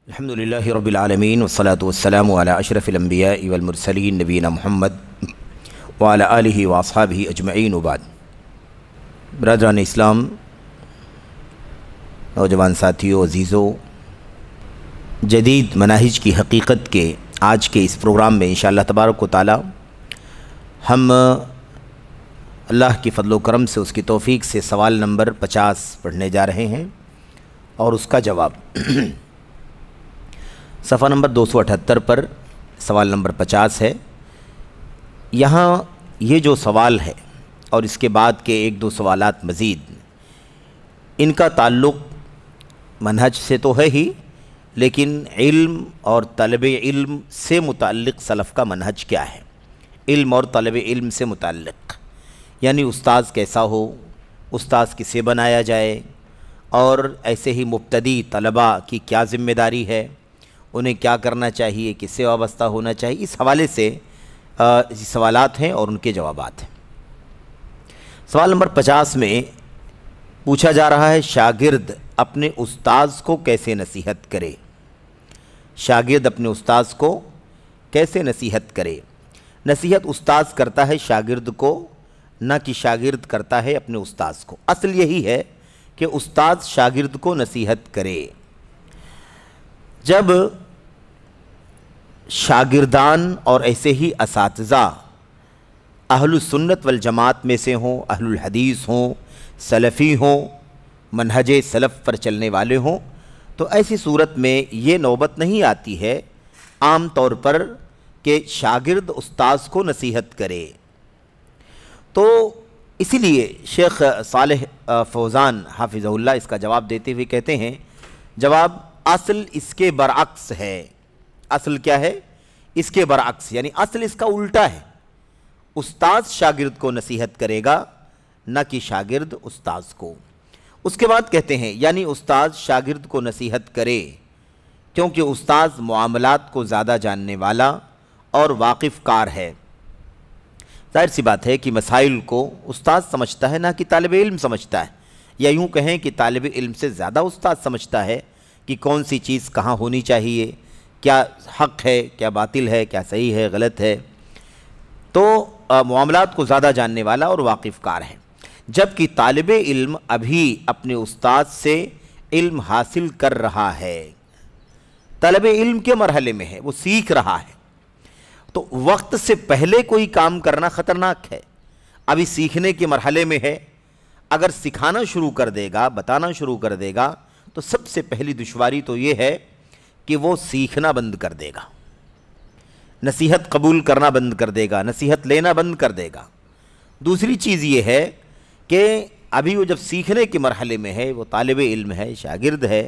الحمدللہ رب العالمین والصلاة والسلام علی اشرف الانبیاء والمرسلین نبینا محمد وعلی آلہ واصحابہ اجمعین وبعد۔ برادران اسلام، نوجوان ساتھیوں، عزیزوں، جدید مناہج کی حقیقت کے آج کے اس پروگرام میں انشاءاللہ تبارک و تعالی ہم اللہ کی فضل و کرم سے، اس کی توفیق سے سوال نمبر 50 پڑھنے جا رہے ہیں اور اس کا جواب صفحہ نمبر 278 پر سوال نمبر 50 ہے۔ یہاں یہ جو سوال ہے اور اس کے بعد کے ایک دو سوالات مزید، ان کا تعلق منہج سے تو ہے ہی، لیکن علم اور طلب علم سے متعلق سلف کا منہج کیا ہے، علم اور طلب علم سے متعلق، یعنی استاذ کیسا ہو، استاذ کسے بنایا جائے، اور ایسے ہی مبتدی طلباء کی کیا ذمہ داری ہے، انہیں کیا کرنا چاہیے، کس سے وابستہ ہونا چاہیے، اس حوالے سے سوالات ہیں اور ان کے جوابات ہیں۔ سوال نمبر 50 میں پوچھا جا رہا ہے، شاگرد اپنے استاذ کو کیسے نصیحت کرے؟ شاگرد اپنے استاذ کو کیسے نصیحت کرے؟ نصیحت استاذ کرتا ہے شاگرد کو، نہ کہ شاگرد کرتا ہے اپنے استاذ کو۔ اصل یہی ہے کہ استاذ شاگرد کو نصیحت کرے۔ جب شاگردان اور ایسے ہی اساتذہ اہل السنت والجماعت میں سے ہوں، اہل الحدیث ہوں، سلفی ہوں، منہج سلف پر چلنے والے ہوں، تو ایسی صورت میں یہ نوبت نہیں آتی ہے عام طور پر کہ شاگرد استاذ کو نصیحت کرے۔ تو اسی لیے شیخ صالح فوزان حافظہ اللہ اس کا جواب دیتے ہوئے کہتے ہیں، جواب اصل اس کے برعکس ہے۔ اصل کیا ہے؟ اس کے برعکس، یعنی اصل اس کا الٹا ہے۔ استاذ شاگرد کو نصیحت کرے گا، نہ کہ شاگرد استاذ کو۔ اس کے بعد کہتے ہیں، یعنی استاذ شاگرد کو نصیحت کرے کیونکہ استاذ معاملات کو زیادہ جاننے والا اور واقف کار ہے۔ ظاہر سی بات ہے کہ مسائل کو استاذ سمجھتا ہے، نہ کہ طالب علم سمجھتا ہے، یا یوں کہیں کہ طالب علم سے زیادہ استاذ سمجھتا ہے کہ کون سی چیز کہاں ہونی چاہیے، کیا حق ہے، کیا باطل ہے، کیا صحیح ہے، غلط ہے۔ تو معاملات کو زیادہ جاننے والا اور واقف کار ہے، جبکہ طالب علم ابھی اپنے استاذ سے علم حاصل کر رہا ہے، طالب علم کے مرحلے میں ہے، وہ سیکھ رہا ہے۔ تو وقت سے پہلے کوئی کام کرنا خطرناک ہے۔ ابھی سیکھنے کے مرحلے میں ہے، اگر سکھانا شروع کر دے گا، بتانا شروع کر دے گا، تو سب سے پہلی دشواری تو یہ ہے کہ وہ سیکھنا بند کر دے گا، نصیحت قبول کرنا بند کر دے گا، نصیحت لینا بند کر دے گا۔ دوسری چیز یہ ہے کہ ابھی وہ جب سیکھنے کے مرحلے میں ہے، وہ طالب علم ہے، شاگرد ہے،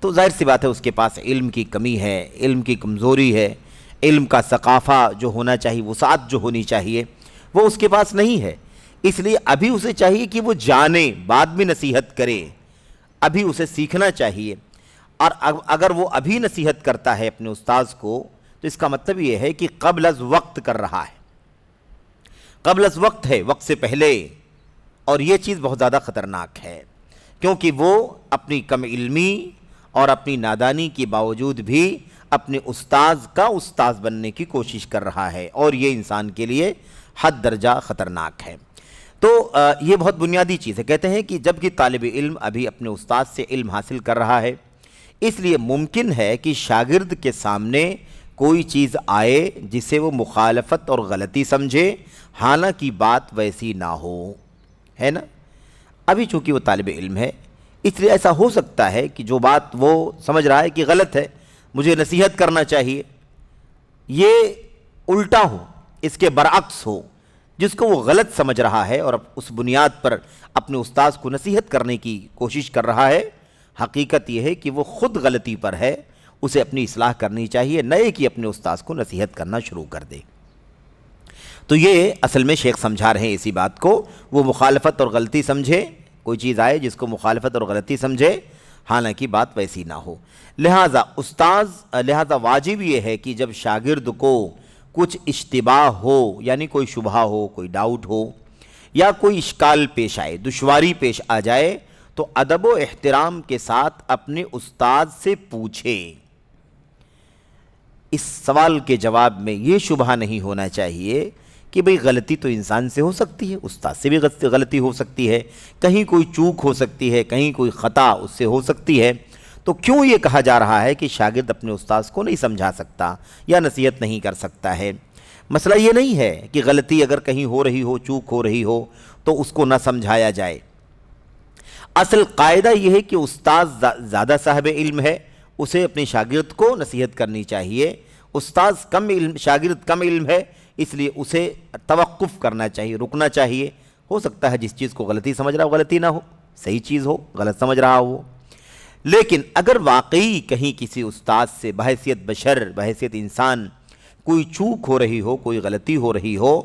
تو ظاہر سی بات ہے اس کے پاس علم کی کمی ہے، علم کی کمزوری ہے، علم کا ثقافہ جو ہونا چاہیے، وسعت جو ہونی چاہیے، وہ اس کے پاس نہیں ہے۔ اس لیے ابھی اسے چاہیے کہ وہ جانے، بعد میں نصیحت کرے، ابھی اسے سیکھنا چاہیے۔ اور اگر وہ ابھی نصیحت کرتا ہے اپنے استاذ کو، تو اس کا مطلب یہ ہے کہ قبل از وقت کر رہا ہے، قبل از وقت ہے، وقت سے پہلے، اور یہ چیز بہت زیادہ خطرناک ہے، کیونکہ وہ اپنی کم علمی اور اپنی نادانی کے باوجود بھی اپنے استاذ کا استاذ بننے کی کوشش کر رہا ہے، اور یہ انسان کے لیے حد درجہ خطرناک ہے۔ تو یہ بہت بنیادی چیز ہے۔ کہتے ہیں کہ جب کہ طالب علم ابھی اپنے استاذ سے علم حاصل کر رہا ہے، اس لیے ممکن ہے کہ شاگرد کے سامنے کوئی چیز آئے جسے وہ مخالفت اور غلطی سمجھے، حالانکہ بات ویسی نہ ہو، ہے نا؟ ابھی چونکہ وہ طالب علم ہے، اس لیے ایسا ہو سکتا ہے کہ جو بات وہ سمجھ رہا ہے کہ غلط ہے، مجھے نصیحت کرنا چاہیے، یہ الٹا ہو، اس کے برعکس ہو، جس کو وہ غلط سمجھ رہا ہے اور اس بنیاد پر اپنے استاذ کو نصیحت کرنے کی کوشش کر رہا ہے۔ حقیقت یہ ہے کہ وہ خود غلطی پر ہے، اسے اپنی اصلاح کرنی چاہیے، نئے کہ اپنے استاذ کو نصیحت کرنا شروع کر دے۔ تو یہ اصل میں شیخ سمجھا رہے ہیں اسی بات کو، وہ مخالفت اور غلطی سمجھے، کوئی چیز آئے جس کو مخالفت اور غلطی سمجھے، حالانکہ بات ویسی نہ ہو۔ لہذا واجب یہ ہے کہ جب شاگرد کو کچھ اشتباہ ہو، یعنی کوئی شبہہ ہو، کوئی ڈاؤٹ ہو، یا کوئی اشکال پیش آئے، دشواری پیش آ جائے، تو ادب و احترام کے ساتھ اپنے استاد سے پوچھے، اس سوال کے جواب میں یہ شبہ نہیں ہونا چاہیے کہ بھئی غلطی تو انسان سے ہو سکتی ہے، استاد سے بھی غلطی ہو سکتی ہے، کہیں کوئی چوک ہو سکتی ہے، کہیں کوئی خطا اس سے ہو سکتی ہے، تو کیوں یہ کہا جا رہا ہے کہ شاگرد اپنے استاذ کو نہیں سمجھا سکتا یا نصیحت نہیں کر سکتا ہے؟ مسئلہ یہ نہیں ہے کہ غلطی اگر کہیں ہو رہی ہو، چوک ہو رہی ہو تو اس کو نہ سمجھایا جائے۔ اصل قاعدہ یہ ہے کہ استاذ زیادہ صاحب علم ہے، اسے اپنے شاگرد کو نصیحت کرنی چاہیے۔ استاذ کم علم، شاگرد کم علم ہے، اس لیے اسے توقف کرنا چاہیے، رکنا چاہیے۔ ہو سکتا ہے جس چیز کو غلطی سمجھ رہا ہو غلطی نہ ہو، صحیح چیز ہو، غلط سمجھ رہا ہو۔ لیکن اگر واقعی کہیں کسی استاذ سے بحیثیت بشر، بحیثیت انسان کوئی چوک ہو رہی ہو، کوئی غلطی ہو رہی ہو،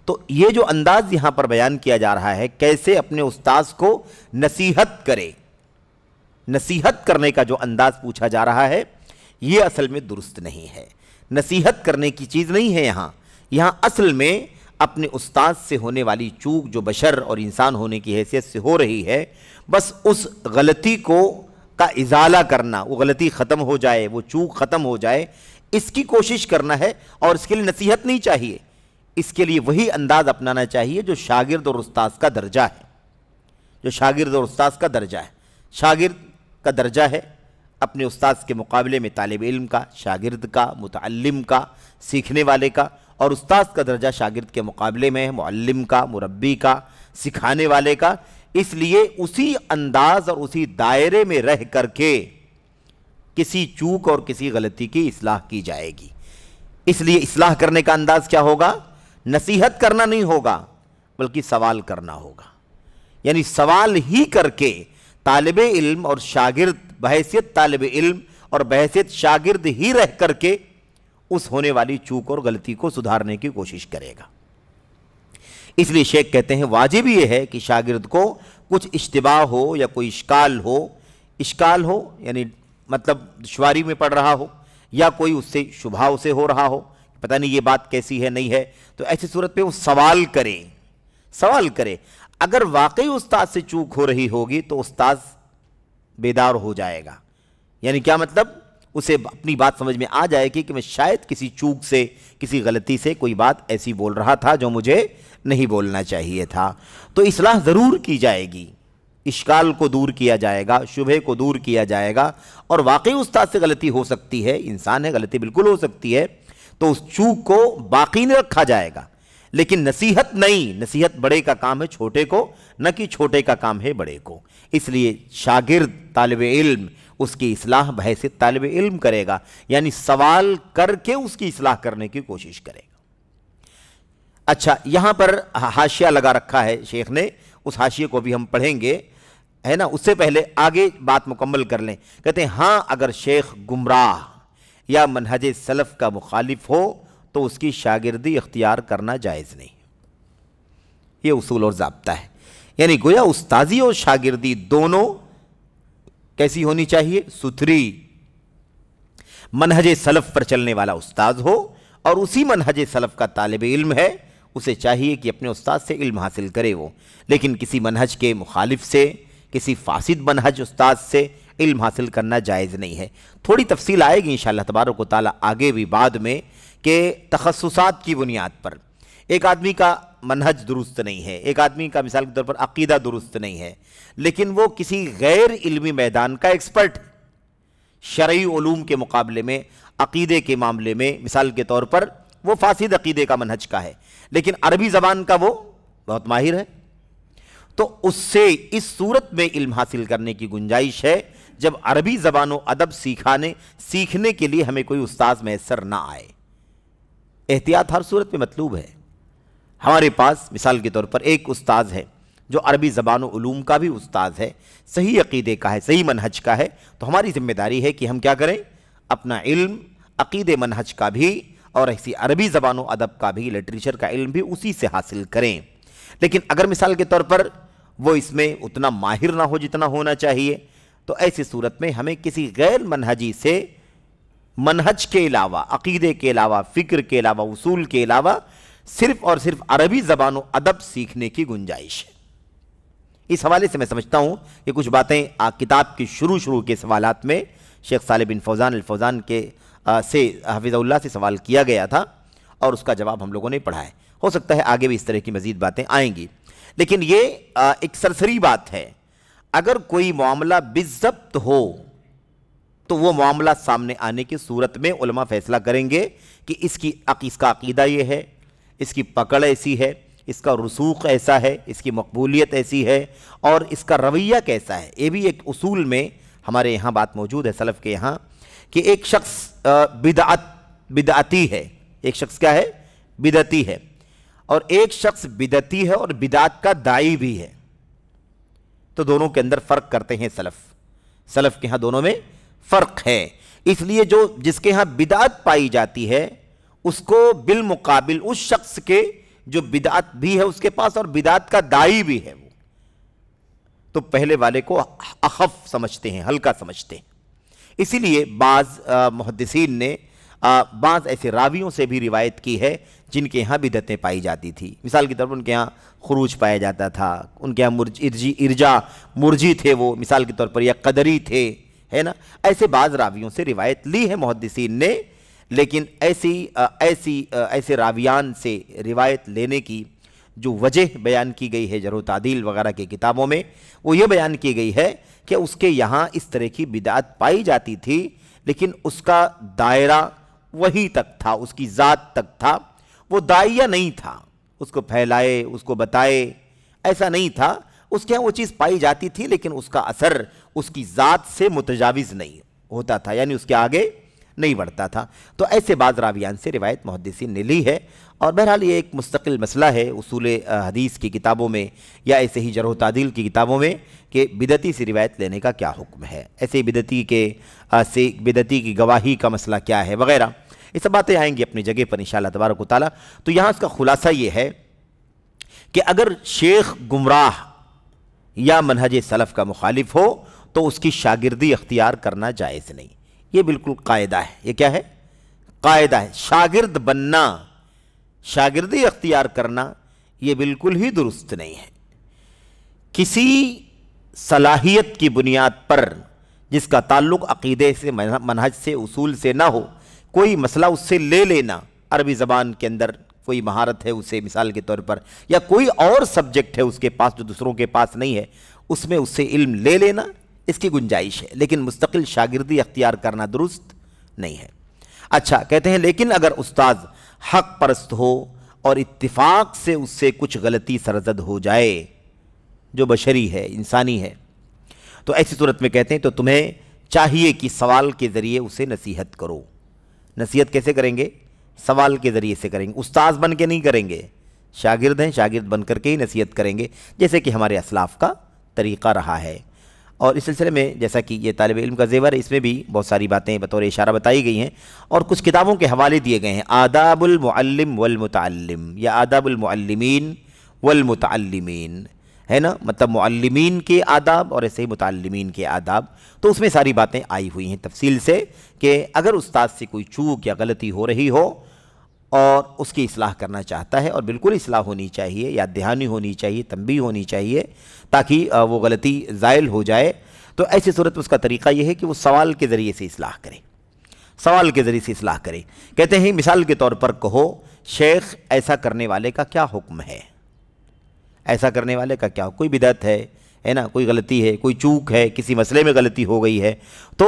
تو یہ جو انداز یہاں پر بیان کیا جا رہا ہے، کیسے اپنے استاذ کو نصیحت کرے، نصیحت کرنے کا جو انداز پوچھا جا رہا ہے، یہ اصل میں درست نہیں ہے۔ نصیحت کرنے کی چیز نہیں ہے یہاں اصل میں اپنے استاذ سے ہونے والی چوک جو بشر اور انسان ہونے کی حیثیت سے ہو رہی ہے، بس اس غلطی کا ازالہ کرنا، وہ غلطی ختم ہو جائے، وہ چوک ختم ہو جائے، اس کی کوشش کرنا ہے، اور اس کے لیے نصیحت نہیں چاہیے۔ اس کے لیے وہی انداز اپنانا چاہیے جو شاگرد اور استاذ کا درجہ ہے، جو شاگرد اور استاذ کا درجہ ہے۔ شاگرد کا درجہ ہے اپنے استاذ کے مقابلے میں طالب علم کا، شاگرد کا، متعلم کا، سیکھنے والے کا، اور استاذ کا درجہ شاگرد کے مقابلے میں معلم کا، مربی کا، سکھانے والے کا۔ اس لیے اسی انداز اور اسی دائرے میں رہ کر کے کسی چوک اور کسی غلطی کی اصلاح کی جائے گی۔ اس لیے اصلاح کرنے کا انداز کیا ہوگا؟ نصیحت کرنا نہیں ہوگا، بلکہ سوال کرنا ہوگا۔ یعنی سوال ہی کر کے طالب علم اور شاگرد بحیثیت طالب علم اور بحیثیت شاگرد ہی رہ کر کے اس ہونے والی چوک اور غلطی کو سدھارنے کی کوشش کرے گا۔ اس لیے شیخ کہتے ہیں واجب یہ ہے کہ شاگرد کو کچھ اشتباہ ہو یا کوئی اشکال ہو یعنی مطلب دشواری میں پڑ رہا ہو، یا کوئی اس سے شبہ اسے ہو رہا ہو، پتہ نہیں یہ بات کیسی ہے نہیں ہے، تو ایسی صورت پہ وہ سوال کرے۔ اگر واقعی استاد سے چوک ہو رہی ہوگی تو استاد بیدار ہو جائے گا۔ یعنی کیا مطلب؟ اسے اپنی بات سمجھ میں آ جائے گی کہ میں شاید کسی چوک سے، کسی غلطی سے کوئی بات ایسی بول رہا تھا جو مجھے نہیں بولنا چاہیے تھا، تو اصلاح ضرور کی جائے گی، اشکال کو دور کیا جائے گا، شبہ کو دور کیا جائے گا۔ اور واقعی استاد سے غلطی ہو سکتی ہے، انسان ہے، غلطی بالکل ہو سکتی ہے، تو اس چوک کو باقی نہیں رکھا جائے گا، لیکن نصیحت نہیں۔ نصیحت بڑے کا کام ہے چھوٹے کو، نہ کہ چھوٹے کا کام ہے بڑے کو۔ اس لیے شاگرد طالب علم اس کی اصلاح بحیثیت طالب علم کرے گا، یعنی سوال کر کے اس کی اصلاح کرنے کی کوشش کرے گا۔ اچھا، یہاں پر حاشیہ لگا رکھا ہے شیخ نے، اس حاشیے کو بھی ہم پڑھیں گے، ہے نا۔ اس سے پہلے آگے بات مکمل کر لیں۔ کہتے ہیں ہاں اگر شیخ گمراہ یا منہج سلف کا مخالف ہو تو اس کی شاگردی اختیار کرنا جائز نہیں۔ یہ اصول اور ضابطہ ہے، یعنی گویا استاذی اور شاگردی دونوں کیسی ہونی چاہیے؟ ستھری۔ منہج سلف پر چلنے والا استاذ ہو اور اسی منہج سلف کا طالب علم ہے، اسے چاہیے کہ اپنے استاد سے علم حاصل کرے وہ، لیکن کسی منہج کے مخالف سے، کسی فاسد منہج استاد سے علم حاصل کرنا جائز نہیں ہے۔ تھوڑی تفصیل آئے گی انشاءاللہ تبارک و تعالیٰ آگے بھی بعد میں، کہ تخصصات کی بنیاد پر ایک آدمی کا منہج درست نہیں ہے، ایک آدمی کا مثال کے طور پر عقیدہ درست نہیں ہے، لیکن وہ کسی غیر علمی میدان کا ایکسپرٹ، شرعی علوم کے مقابلے میں عقیدے کے معاملے میں مثال کے طور پر وہ فاسد عقیدے کا منہج کا ہے، لیکن عربی زبان کا وہ بہت ماہر ہے، تو اس سے اس صورت میں علم حاصل کرنے کی گنجائش ہے جب عربی زبان و ادب سیکھنے کے لیے ہمیں کوئی استاذ میسر نہ آئے۔ احتیاط ہر صورت میں مطلوب ہے۔ ہمارے پاس مثال کے طور پر ایک استاذ ہے جو عربی زبان و علوم کا بھی استاذ ہے، صحیح عقیدے کا ہے، صحیح منہج کا ہے، تو ہماری ذمہ داری ہے کہ ہم کیا کریں؟ اپنا علم عقیدے منہج کا بھی اور ایسی عربی زبان و ادب کا بھی، لٹریچر کا علم بھی اسی سے حاصل کریں۔ لیکن اگر مثال کے طور پر وہ اس میں اتنا ماہر نہ ہو جتنا ہونا چاہیے، تو ایسی صورت میں ہمیں کسی غیر منہجی سے منہج کے علاوہ، عقیدے کے علاوہ، فکر کے علاوہ، اصول کے علاوہ صرف اور صرف عربی زبان و ادب سیکھنے کی گنجائش ہے۔ اس حوالے سے میں سمجھتا ہوں کہ کچھ باتیں کتاب کی شروع کے سوالات میں شیخ صالح بن فوزان الفوزان کے سے حفظہ اللہ سے سوال کیا گیا تھا اور اس کا جواب ہم لوگوں نے پڑھا ہے. ہو سکتا ہے آگے بھی اس طرح کی مزید باتیں آئیں گی، لیکن یہ ایک سرسری بات ہے. اگر کوئی معاملہ بالضبط ہو تو وہ معاملہ سامنے آنے کی صورت میں علماء فیصلہ کریں گے کہ اس کا عقیدہ یہ ہے، اس کی پکڑ ایسی ہے، اس کا رسوخ ایسا ہے، اس کی مقبولیت ایسی ہے، اور اس کا رویہ کیسا ہے. یہ بھی ایک اصول میں ہمارے یہاں بات موجود ہے سلف کے یہاں کہ ایک شخص بدعتی ہے، ایک شخص کیا ہے؟ بدعتی ہے، اور ایک شخص بدعتی ہے اور بدعت کا داعی بھی ہے. تو دونوں کے اندر فرق کرتے ہیں سلف کے ہاں دونوں میں فرق ہے. اس لیے جس کے ہاں بدعت پائی جاتی ہے اس کو بالمقابل اس شخص کے جو بدعت بھی ہے اس کے پاس اور بدعت کا داعی بھی ہے، وہ تو پہلے والے کو اخف سمجھتے ہیں، ہلکا سمجھتے ہیں. اسی لیے بعض محدثین نے بعض ایسے راویوں سے بھی روایت کی ہے جن کے یہاں بدعتیں پائی جاتی تھی. مثال کی طور پر ان کے یہاں خروج پایا جاتا تھا، ان کے یہاں ارجا مرجی تھے، وہ مثال کے طور پر یا قدری تھے، ہے نا. ایسے بعض راویوں سے روایت لی ہے محدثین نے، لیکن ایسے راویان سے روایت لینے کی جو وجہ بیان کی گئی ہے جرح و تعدیل وغیرہ کی کتابوں میں، وہ یہ بیان کی گئی ہے کہ اس کے یہاں اس طرح کی بدعت پائی جاتی تھی، لیکن اس کا دائرہ وہی تک تھا، اس کی ذات تک تھا، وہ داعیہ نہیں تھا اس کو پھیلائے، اس کو بتائے، ایسا نہیں تھا. اس کے ہاں وہ چیز پائی جاتی تھی لیکن اس کا اثر اس کی ذات سے متجاوز نہیں ہوتا تھا، یعنی اس کے آگے نہیں بڑھتا تھا. تو ایسے بعض راویان سے روایت محدثین نے لی ہے، اور بہرحال یہ ایک مستقل مسئلہ ہے اصول حدیث کی کتابوں میں یا ایسے ہی جرح و تعدیل کی کتابوں میں کہ بدعتی سے روایت لینے کا کیا حکم ہے، ایسے بدعتی کی گواہی کا مسئلہ کیا ہے وغیرہ. یہ سب باتیں آئیں گی اپنی جگہ پر انشاءاللہ تبارک و تعالیٰ. تو یہاں اس کا خلاصہ یہ ہے کہ اگر شیخ گمراہ یا منہج سلف کا مخالف ہو تو اس کی شاگردی اختیار کرنا جائز نہیں. یہ بالکل قاعدہ ہے. یہ کیا ہے؟ قاعدہ ہے. شاگرد بننا، شاگردی اختیار کرنا یہ بالکل ہی درست نہیں ہے. کسی صلاحیت کی بنیاد پر جس کا تعلق عقیدے سے، منہج سے، اصول سے نہ ہو، کوئی مسئلہ اس سے لے لینا، عربی زبان کے اندر کوئی مہارت ہے اسے مثال کے طور پر، یا کوئی اور سبجیکٹ ہے اس کے پاس جو دوسروں کے پاس نہیں ہے، اس میں اس سے علم لے لینا، اس کی گنجائش ہے، لیکن مستقل شاگردی اختیار کرنا درست نہیں ہے. اچھا، کہتے ہیں لیکن اگر استاذ حق پرست ہو اور اتفاق سے اس سے کچھ غلطی سرزد ہو جائے جو بشری ہے، انسانی ہے، تو ایسی صورت میں کہتے ہیں تو تمہیں چاہیے کہ سوال کے ذریعے اسے نصیحت کرو. نصیحت کیسے کریں گے؟ سوال کے ذریعے سے کریں گے. استاذ بن کے نہیں کریں گے، شاگرد ہیں، شاگرد بن کر کے ہی نصیحت کریں گے، جیسے کہ ہمارے اسلاف کا طریقہ رہا ہے. اور اس سلسلے میں جیسا کہ یہ طالب علم کا زیور ہے، اس میں بھی بہت ساری باتیں بطور اشارہ بتائی گئی ہیں اور کچھ کتابوں کے حوالے دیے گئے ہیں. آداب المعلم والمتعلم یا آداب المعلمین والمتعلمین، ہے نا، مطلب معلمین کے آداب اور ایسے ہی متعلمین کے آداب. تو اس میں ساری باتیں آئی ہوئی ہیں تفصیل سے کہ اگر استاد سے کوئی چوک یا غلطی ہو رہی ہو اور اس کی اصلاح کرنا چاہتا ہے، اور بالکل اصلاح ہونی چاہیے، یاد دہانی ہونی چاہیے، تنبیہ ہونی چاہیے تاکہ وہ غلطی زائل ہو جائے، تو ایسی صورت میں اس کا طریقہ یہ ہے کہ وہ سوال کے ذریعے سے اصلاح کرے، سوال کے ذریعے سے اصلاح کرے. کہتے ہیں مثال کے طور پر کہو شیخ ایسا کرنے والے کا کیا حکم ہے؟ ایسا کرنے والے کا کیا؟ کوئی بدعت ہے نا، کوئی غلطی ہے، کوئی چوک ہے، کسی مسئلے میں غلطی ہو گئی ہے، تو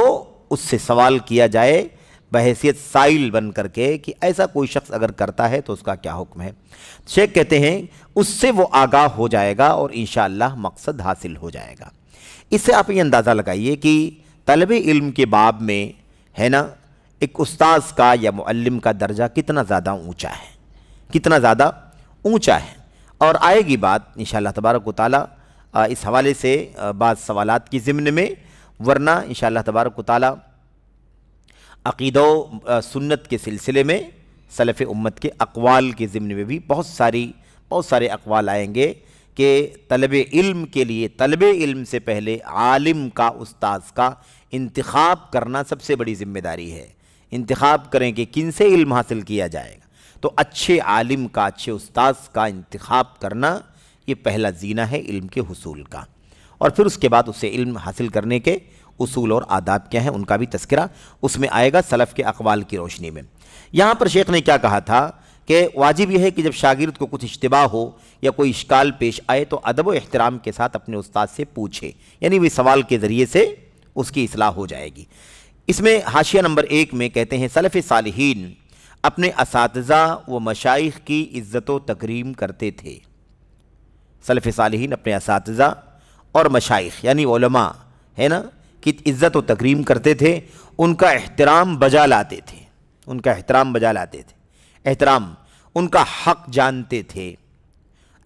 اس سے سوال کیا جائے بحیثیت سائل بن کر کے کہ ایسا کوئی شخص اگر کرتا ہے تو اس کا کیا حکم ہے. شیخ کہتے ہیں اس سے وہ آگاہ ہو جائے گا اور انشاءاللہ مقصد حاصل ہو جائے گا. اس سے آپ یہ اندازہ لگائیے کہ طلب علم کے باب میں ہے نا ایک استاذ کا یا معلم کا درجہ کتنا زیادہ اونچا ہے، کتنا زیادہ اونچا ہے. اور آئے گی بات انشاءاللہ تبارک و تعالی اس حوالے سے بعض سوالات کی ضمن میں، ورنہ انشاءاللہ تبارک و تعالی عقیدہ و سنت کے سلسلے میں سلف امت کے اقوال کے ضمن میں بھی بہت سارے اقوال آئیں گے کہ طلب علم کے لیے، طلب علم سے پہلے عالم کا، استاذ کا انتخاب کرنا سب سے بڑی ذمہ داری ہے. انتخاب کریں کہ کن سے علم حاصل کیا جائے گا، تو اچھے عالم کا، اچھے استاذ کا انتخاب کرنا یہ پہلا زینہ ہے علم کے حصول کا. اور پھر اس کے بعد اسے علم حاصل کرنے کے اصول اور آداب کیا ہیں ان کا بھی تذکرہ اس میں آئے گا سلف کے اقوال کی روشنی میں۔ یہاں پر شیخ نے کیا کہا تھا کہ واجب یہ ہے کہ جب شاگرد کو کچھ اشتباہ ہو یا کوئی اشکال پیش آئے تو ادب و احترام کے ساتھ اپنے استاد سے پوچھے، یعنی وہ سوال کے ذریعے سے اس کی اصلاح ہو جائے گی۔ اس میں حاشیہ نمبر 1 میں کہتے ہیں سلف صالحین اپنے اساتذہ و مشائخ کی عزت و تکریم کرتے تھے۔ سلف صالحین اپنے اساتذہ اور مشائخ یعنی علماء ہے نا کی عزت و تکریم کرتے تھے، ان کا احترام بجا لاتے تھے، ان کا احترام بجا لاتے تھے، احترام ان کا حق جانتے تھے،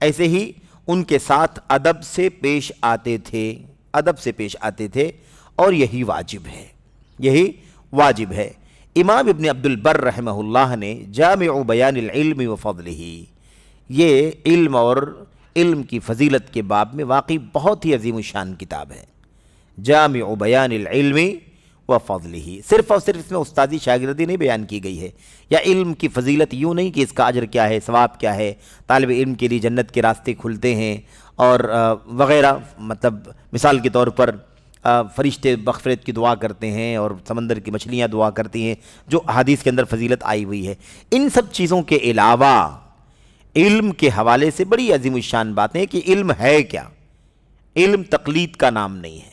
ایسے ہی ان کے ساتھ ادب سے پیش آتے تھے، ادب سے پیش آتے تھے، اور یہی واجب ہے، یہی واجب ہے۔ امام ابن عبد البر رحمہ اللہ نے جامع بیان العلم و فضلہ، یہ علم اور علم کی فضیلت کے باب میں واقعی بہت ہی عظیم الشان کتاب ہے، جامع بیان العلم و فضلہ۔ صرف اور صرف اس میں استادی شاگردی نہیں بیان کی گئی ہے، یا علم کی فضیلت یوں نہیں کہ اس کا اجر کیا ہے، ثواب کیا ہے، طالب علم کے لیے جنت کے راستے کھلتے ہیں اور وغیرہ، مطلب مثال کے طور پر فرشتے مغفرت کی دعا کرتے ہیں اور سمندر کی مچھلیاں دعا کرتی ہیں، جو احادیث کے اندر فضیلت آئی ہوئی ہے۔ ان سب چیزوں کے علاوہ علم کے حوالے سے بڑی عظیم الشان باتیں ہیں کہ علم ہے کیا۔ علم تقلید کا نام نہیں ہے،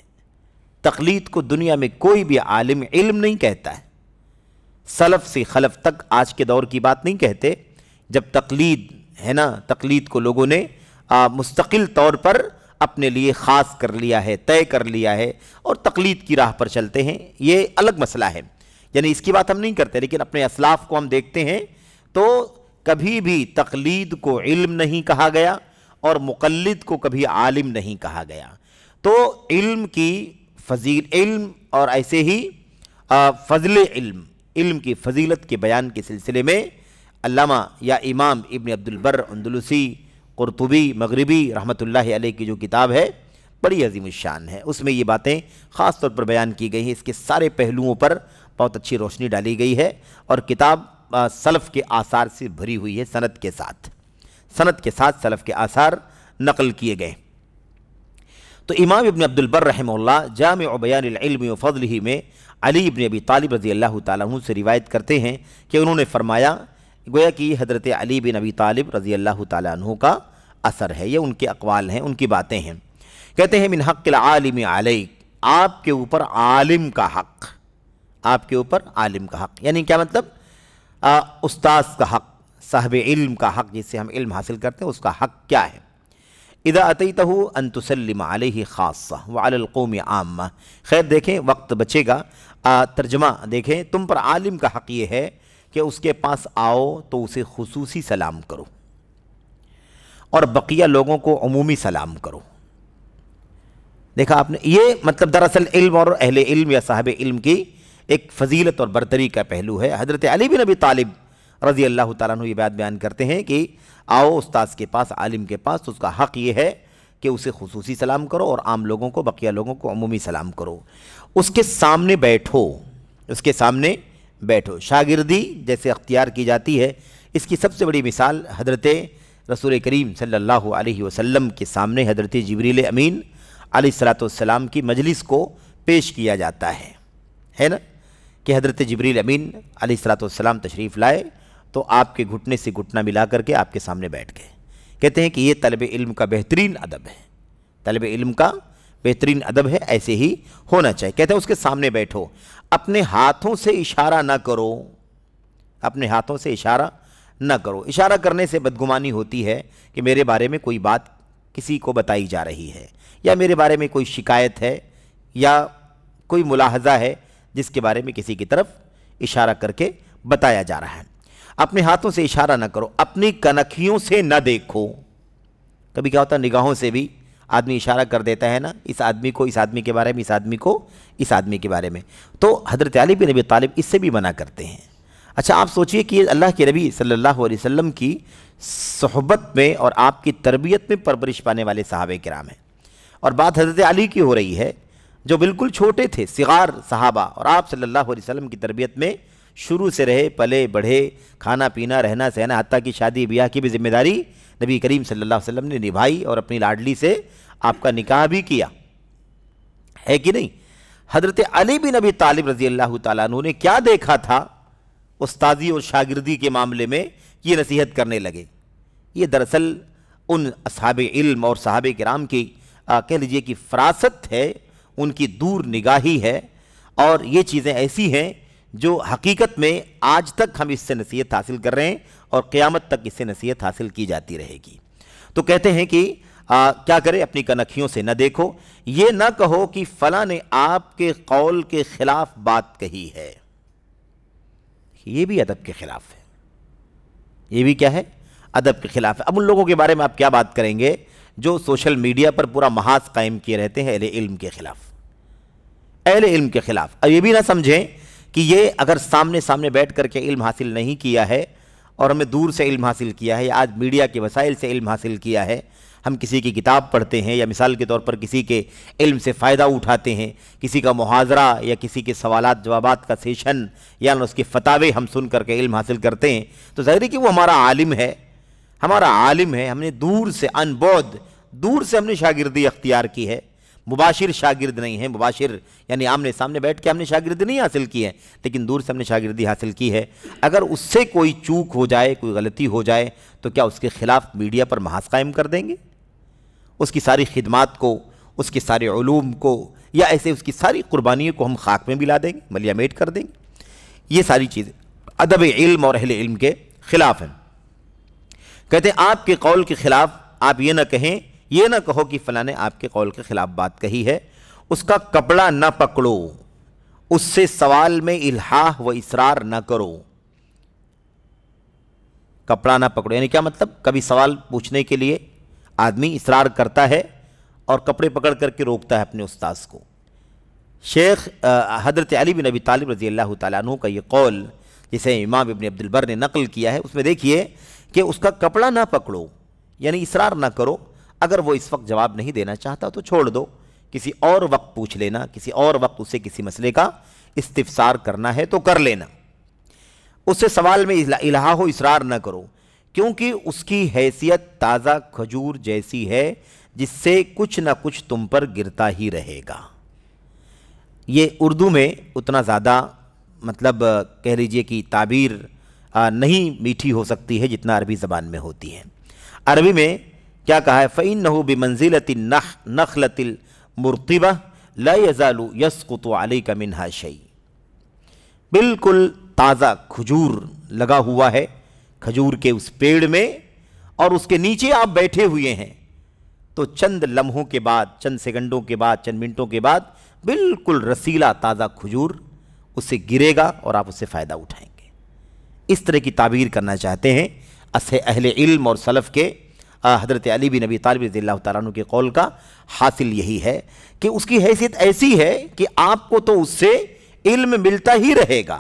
تقلید کو دنیا میں کوئی بھی عالم علم نہیں کہتا ہے، سلف سے خلف تک آج کے دور کی بات نہیں کہتے۔ جب تقلید ہے نا، تقلید کو لوگوں نے مستقل طور پر اپنے لیے خاص کر لیا ہے، طے کر لیا ہے اور تقلید کی راہ پر چلتے ہیں، یہ الگ مسئلہ ہے، یعنی اس کی بات ہم نہیں کرتے، لیکن اپنے اسلاف کو ہم دیکھتے ہیں تو کبھی بھی تقلید کو علم نہیں کہا گیا اور مقلد کو کبھی عالم نہیں کہا گیا۔ تو علم کی علم اور ایسے ہی فضل علم، علم کی فضیلت کے بیان کے سلسلے میں علامہ یا امام ابن عبد البر اندلسی قرطبی مغربی رحمۃ اللہ علیہ کی جو کتاب ہے بڑی عظیم الشان ہے، اس میں یہ باتیں خاص طور پر بیان کی گئی ہیں، اس کے سارے پہلوؤں پر بہت اچھی روشنی ڈالی گئی ہے، اور کتاب سلف کے آثار سے بھری ہوئی ہے، سند کے ساتھ سلف کے آثار نقل کیے گئے۔ تو امام ابن عبد البر رحمہ اللہ جامع بیان العلم و فضلہ میں علی ابن ابی طالب رضی اللہ تعالیٰ عنہ سے روایت کرتے ہیں کہ انہوں نے فرمایا، گویا کہ یہ حضرت علی بن ابی طالب رضی اللہ تعالیٰ عنہ کا اثر ہے، یہ ان کے اقوال ہیں، ان کی باتیں ہیں۔ کہتے ہیں من حق العالم علیک، آپ کے اوپر عالم کا حق، آپ کے اوپر عالم کا حق، یعنی کیا مطلب؟ استاذ کا حق، صاحب علم کا حق، جس سے ہم علم حاصل کرتے ہیں، اس کا حق کیا ہے؟ اذا اتیتہ ان تسلم علیہ خاصہ وعلی القوم عامہ۔ خیر دیکھیں وقت بچے گا، ترجمہ دیکھیں، تم پر عالم کا حق یہ ہے کہ اس کے پاس آؤ تو اسے خصوصی سلام کرو اور بقیہ لوگوں کو عمومی سلام کرو۔ دیکھا آپ نے، یہ مطلب دراصل علم اور اہل علم یا صاحب علم کی ایک فضیلت اور برتری کا پہلو ہے۔ حضرت علی بن ابی طالب رضی اللہ تعالیٰ عنہ یہ بات بیان کرتے ہیں کہ آؤ استاذ کے پاس، عالم کے پاس، تو اس کا حق یہ ہے کہ اسے خصوصی سلام کرو اور عام لوگوں کو، بقیہ لوگوں کو عمومی سلام کرو۔ اس کے سامنے بیٹھو، اس کے سامنے بیٹھو۔ شاگردی جیسے اختیار کی جاتی ہے، اس کی سب سے بڑی مثال حضرت رسول کریم صلی اللہ علیہ وسلم کے سامنے حضرت جبریل امین علیہ السلام کی مجلس کو پیش کیا جاتا ہے نا، کہ حضرت جبریل امین علیہ السلام تشریف لائے تو آپ کے گھٹنے سے گھٹنا ملا کر کے آپ کے سامنے بیٹھ گئے۔ کہتے ہیں کہ یہ طلب علم کا بہترین ادب ہے، طلب علم کا بہترین ادب ہے، ایسے ہی ہونا چاہیے۔ کہتے ہیں اس کے سامنے بیٹھو، اپنے ہاتھوں سے اشارہ نہ کرو، اپنے ہاتھوں سے اشارہ نہ کرو۔ اشارہ کرنے سے بدگمانی ہوتی ہے کہ میرے بارے میں کوئی بات کسی کو بتائی جا رہی ہے، یا میرے بارے میں کوئی شکایت ہے یا کوئی ملاحظہ ہے جس کے بارے میں کسی کی طرف اشارہ کر کے بتایا جا رہا ہے۔ اپنے ہاتھوں سے اشارہ نہ کرو، اپنی کنکھیوں سے نہ دیکھو۔ کبھی کیا ہوتا ہے، نگاہوں سے بھی آدمی اشارہ کر دیتا ہے نا، اس آدمی کو اس آدمی کے بارے میں، اس آدمی کو اس آدمی کے بارے میں۔ تو حضرت علی بن ابی طالب اس سے بھی منع کرتے ہیں۔ اچھا آپ سوچئے کہ یہ اللہ کے نبی صلی اللہ علیہ وسلم کی صحبت میں اور آپ کی تربیت میں پرورش پانے والے صحابہ کرام ہیں، اور بات حضرت علی کی ہو رہی ہے جو بالکل چھوٹے تھے، صغار صحابہ، اور آپ صلی اللہ علیہ وسلم کی تربیت میں شروع سے رہے، پلے بڑھے، کھانا پینا، رہنا سہنا، حتیٰ کہ شادی بیاہ کی بھی ذمہ داری نبی کریم صلی اللہ علیہ وسلم نے نبھائی اور اپنی لاڈلی سے آپ کا نکاح بھی کیا ہے کہ نہیں۔ حضرت علی بن ابی طالب رضی اللہ تعالیٰ عنہ نے کیا دیکھا تھا استاذی اور شاگردی کے معاملے میں یہ نصیحت کرنے لگے؟ یہ دراصل ان اصحاب علم اور صحابہ کرام کی کہہ لیجئے کہ فراست ہے، ان کی دور نگاہی ہے، اور یہ چیزیں ایسی ہیں جو حقیقت میں آج تک ہم اس سے نصیحت حاصل کر رہے ہیں اور قیامت تک اس سے نصیحت حاصل کی جاتی رہے گی۔ تو کہتے ہیں کہ کیا کرے، اپنی کنکھیوں سے نہ دیکھو، یہ نہ کہو کہ فلاں نے آپ کے قول کے خلاف بات کہی ہے۔ یہ بھی ادب کے خلاف ہے، یہ بھی کیا ہے؟ ادب کے خلاف ہے۔ اب ان لوگوں کے بارے میں آپ کیا بات کریں گے جو سوشل میڈیا پر پورا محاذ قائم کیے رہتے ہیں اہل علم کے خلاف، اہل علم کے خلاف۔ اب یہ بھی نہ سمجھیں کہ یہ اگر سامنے بیٹھ کر کے علم حاصل نہیں کیا ہے اور ہمیں دور سے علم حاصل کیا ہے، یا آج میڈیا کے وسائل سے علم حاصل کیا ہے، ہم کسی کی کتاب پڑھتے ہیں یا مثال کے طور پر کسی کے علم سے فائدہ اٹھاتے ہیں، کسی کا محاضرہ یا کسی کے سوالات جوابات کا سیشن یا اس کے فتاوے ہم سن کر کے علم حاصل کرتے ہیں، تو ظاہر ہے کہ وہ ہمارا عالم ہے، ہمارا عالم ہے۔ ہم نے دور سے دور سے ہم نے شاگردی اختیار کی ہے، مباشر شاگرد نہیں ہے، مباشر یعنی آمنے سامنے بیٹھ کے ہم نے شاگردی نہیں حاصل کی ہے، لیکن دور سے ہم نے شاگردی حاصل کی ہے۔ اگر اس سے کوئی چوک ہو جائے، کوئی غلطی ہو جائے، تو کیا اس کے خلاف میڈیا پر محاذ قائم کر دیں گے؟ اس کی ساری خدمات کو، اس کے سارے علوم کو، یا ایسے اس کی ساری قربانیوں کو ہم خاک میں ملا دیں گے، ملیا میٹ کر دیں گے؟ یہ ساری چیزیں ادب علم اور اہل علم کے خلاف ہیں۔ کہتے ہیں آپ کے قول کے خلاف آپ یہ نہ کہیں، یہ نہ کہو کہ فلاں نے آپ کے قول کے خلاف بات کہی ہے، اس کا کپڑا نہ پکڑو، اس سے سوال میں الحاح و اصرار نہ کرو۔ کپڑا نہ پکڑو یعنی کیا مطلب؟ کبھی سوال پوچھنے کے لیے آدمی اصرار کرتا ہے اور کپڑے پکڑ کر کے روکتا ہے اپنے استاذ کو۔ شیخ حضرت علی بن ابی طالب رضی اللہ تعالیٰ عنہ کا یہ قول جسے امام ابن عبد البر نے نقل کیا ہے، اس میں دیکھیے کہ اس کا کپڑا نہ پکڑو یعنی اصرار نہ کرو، اگر وہ اس وقت جواب نہیں دینا چاہتا تو چھوڑ دو، کسی اور وقت پوچھ لینا، کسی اور وقت اسے کسی مسئلے کا استفسار کرنا ہے تو کر لینا، اس سے سوال میں الحاح و اصرار نہ کرو، کیونکہ اس کی حیثیت تازہ کھجور جیسی ہے جس سے کچھ نہ کچھ تم پر گرتا ہی رہے گا۔ یہ اردو میں اتنا زیادہ مطلب کہہ لیجئے کہ تعبیر نہیں میٹھی ہو سکتی ہے جتنا عربی زبان میں ہوتی ہے۔ عربی میں کیا کہا ہے؟ فَإِنَّهُ بِمَنزِلَةِ النَّخْلَةِ الْمُرْطِبَةِ لَا يَزَالُ يَسْقُطُ عَلَيْكَ مِنْهَا شَيْءٌ، بالکل تازہ کھجور لگا ہوا ہے کھجور کے اس پیڑ میں، اور اس کے نیچے آپ بیٹھے ہوئے ہیں، تو چند لمحوں کے بعد، چند سیکنڈوں کے بعد، چند منٹوں کے بعد بالکل رسیلا تازہ کھجور اس سے گرے گا اور آپ اس سے فائدہ اٹھائیں گے۔ اس طرح کی تعبیر کرنا چاہتے ہیں اہل علم اور سلف کے۔ حضرت علی بن ابی طالب رضی اللہ تعالیٰ عنہ کے قول کا حاصل یہی ہے کہ اس کی حیثیت ایسی ہے کہ آپ کو تو اس سے علم ملتا ہی رہے گا،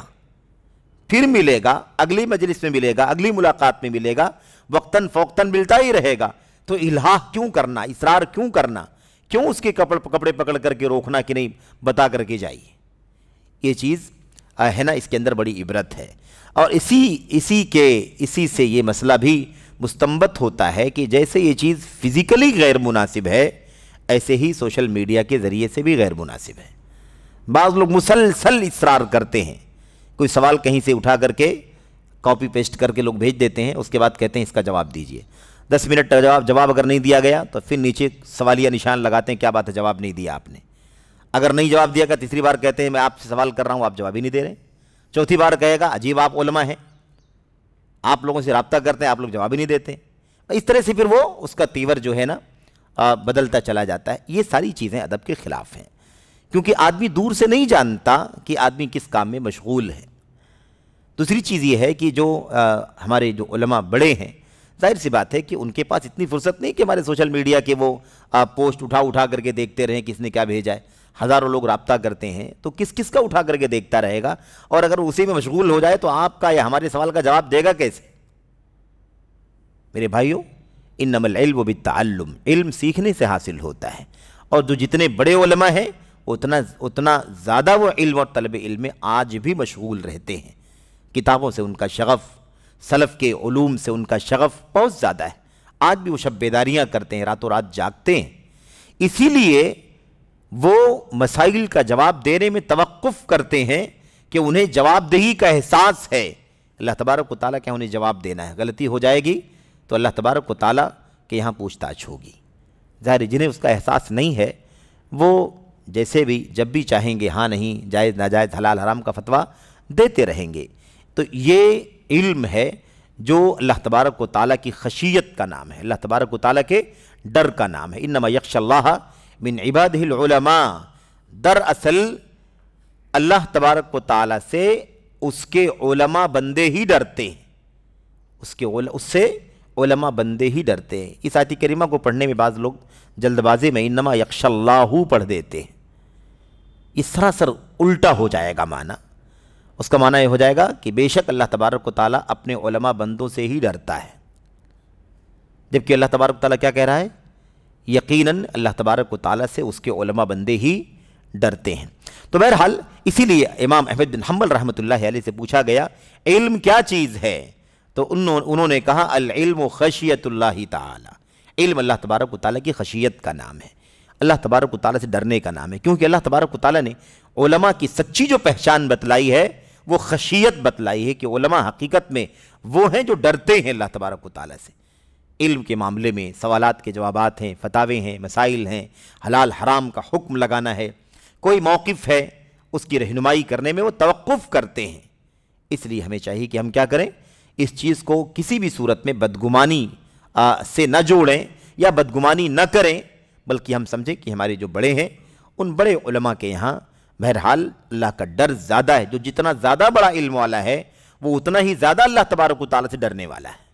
پھر ملے گا، اگلی مجلس میں ملے گا، اگلی ملاقات میں ملے گا، وقتاً فوقتاً ملتا ہی رہے گا، تو الحاح کیوں کرنا، اصرار کیوں کرنا، کیوں اس کے کپڑے پکڑ کر کے روکنا کہ نہیں بتا کر کے جائیے؟ یہ چیز ہے نا، اس کے اندر بڑی عبرت ہے۔ اور اسی سے یہ مسئلہ بھی مستنبت ہوتا ہے کہ جیسے یہ چیز فزیکلی غیر مناسب ہے، ایسے ہی سوشل میڈیا کے ذریعے سے بھی غیر مناسب ہے۔ بعض لوگ مسلسل اصرار کرتے ہیں، کوئی سوال کہیں سے اٹھا کر کے کاپی پیسٹ کر کے لوگ بھیج دیتے ہیں، اس کے بعد کہتے ہیں اس کا جواب دیجئے، 10 منٹ جواب اگر نہیں دیا گیا تو پھر نیچے سوالیہ نشان لگاتے ہیں، کیا بات ہے جواب نہیں دیا آپ نے؟ اگر نہیں جواب دیا گا تیسری بار کہتے ہیں میں آپ سے سوال کر رہا ہوں، آپ جواب ہی نہیں دے رہے، چوتھی بار کہے گا عجیب آپ علماء ہیں، آپ لوگوں سے رابطہ کرتے ہیں، آپ لوگ جواب ہی نہیں دیتے۔ اس طرح سے پھر وہ اس کا تیور جو ہے نا بدلتا چلا جاتا ہے۔ یہ ساری چیزیں ادب کے خلاف ہیں، کیونکہ آدمی دور سے نہیں جانتا کہ آدمی کس کام میں مشغول ہے۔ دوسری چیز یہ ہے کہ جو ہمارے جو علماء بڑے ہیں، ظاہر سی بات ہے کہ ان کے پاس اتنی فرصت نہیں کہ ہمارے سوشل میڈیا کے وہ پوسٹ اٹھا کر کے دیکھتے رہیں کس نے کیا بھیجا ہے۔ ہزاروں لوگ رابطہ کرتے ہیں تو کس کا اٹھا کر کے دیکھتا رہے گا، اور اگر اسی میں مشغول ہو جائے تو آپ کا یا ہمارے سوال کا جواب دے گا کیسے؟ میرے بھائیو، انما العلم بالتعلم، علم سیکھنے سے حاصل ہوتا ہے، اور جو جتنے بڑے علماء ہیں اتنا زیادہ وہ علم اور طلب علم میں آج بھی مشغول رہتے ہیں۔ کتابوں سے ان کا شغف، سلف کے علوم سے ان کا شغف بہت زیادہ ہے، آج بھی وہ شب بیداریاں کرتے ہیں، راتوں رات جاگتے ہیں۔ اسی لیے وہ مسائل کا جواب دینے میں توقف کرتے ہیں کہ انہیں جواب دہی کا احساس ہے، اللہ تبارک و تعالیٰ کیا انہیں جواب دینا ہے، غلطی ہو جائے گی تو اللہ تبارک و تعالیٰ کے یہاں پوچھ تاچھ ہوگی۔ ظاہر جنہیں اس کا احساس نہیں ہے وہ جیسے بھی جب بھی چاہیں گے ہاں نہیں، جائز ناجائز حلال حرام کا فتویٰ دیتے رہیں گے۔ تو یہ علم ہے جو اللہ تبارک و تعالیٰ کی خشیت کا نام ہے، اللہ تبارک و تعالیٰ کے ڈر کا نام ہے۔ انما یخشی اللہ من عبادہ العلماء، دراصل اللہ تبارک و تعالیٰ سے اس کے علماء بندے ہی ڈرتے ہیں، اس سے علماء بندے ہی ڈرتے ہیں۔ اس آیت کریمہ کو پڑھنے میں بعض لوگ جلد بازی میں انما یخشی اللہ پڑھ دیتے ہیں، یہ سراسر الٹا ہو جائے گا معنی۔ اس کا معنی یہ ہو جائے گا کہ بے شک اللہ تبارک و تعالیٰ اپنے علماء بندوں سے ہی ڈرتا ہے، جبکہ اللہ تبارک و تعالیٰ کیا کہہ رہا ہے؟ یقیناً اللہ تبارک و تعالیٰ سے اس کے علماء بندے ہی ڈرتے ہیں۔ تو بہرحال اسی لیے امام احمد بن حنبل رحمۃ اللہ علیہ سے پوچھا گیا علم کیا چیز ہے، تو انہوں نے کہا العلم خشیت اللہ تعالی، علم اللہ تبارک و تعالیٰ کی خشیت کا نام ہے، اللہ تبارک و تعالیٰ سے ڈرنے کا نام ہے، کیونکہ اللہ تبارک و تعالیٰ نے علماء کی سچی جو پہچان بتلائی ہے وہ خشیت بتلائی ہے کہ علماء حقیقت میں وہ ہیں جو ڈرتے ہیں اللہ تبارک و تعالیٰ سے۔ علم کے معاملے میں سوالات کے جوابات ہیں، فتاوے ہیں، مسائل ہیں، حلال حرام کا حکم لگانا ہے، کوئی موقف ہے اس کی رہنمائی کرنے میں وہ توقف کرتے ہیں۔ اس لیے ہمیں چاہیے کہ ہم کیا کریں، اس چیز کو کسی بھی صورت میں بدگمانی سے نہ جوڑیں یا بدگمانی نہ کریں، بلکہ ہم سمجھیں کہ ہمارے جو بڑے ہیں ان بڑے علماء کے یہاں بہرحال اللہ کا ڈر زیادہ ہے، جو جتنا زیادہ بڑا علم والا ہے وہ اتنا ہی زیادہ اللہ تبارک و تعالیٰ سے ڈرنے والا ہے۔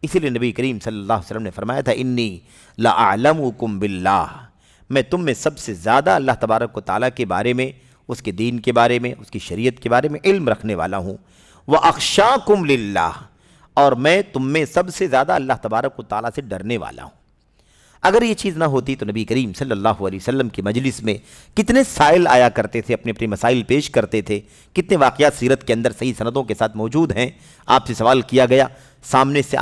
اسی لیے نبی کریم صلی اللہ علیہ وسلم نے فرمایا تھا انی لأعلمکم باللہ، میں تم میں سب سے زیادہ اللہ تبارک و تعالیٰ کے بارے میں، اس کے دین کے بارے میں، اس کی شریعت کے بارے میں علم رکھنے والا ہوں، وَأَخْشَاكُمْ لِلَّهِ، اور میں تم میں سب سے زیادہ اللہ تبارک و تعالیٰ سے ڈرنے والا ہوں۔ اگر یہ چیز نہ ہوتی تو نبی کریم صلی اللہ علیہ وسلم کی مجلس میں کتنے سائل آیا کرتے تھے، اپنے اپنے مسائل پیش کرتے تھے، کتنے واقعات سیرت کے اندر صحیح سندوں کے ساتھ موجود ہیں۔ آپ سے سوال کیا گیا، سامنے سے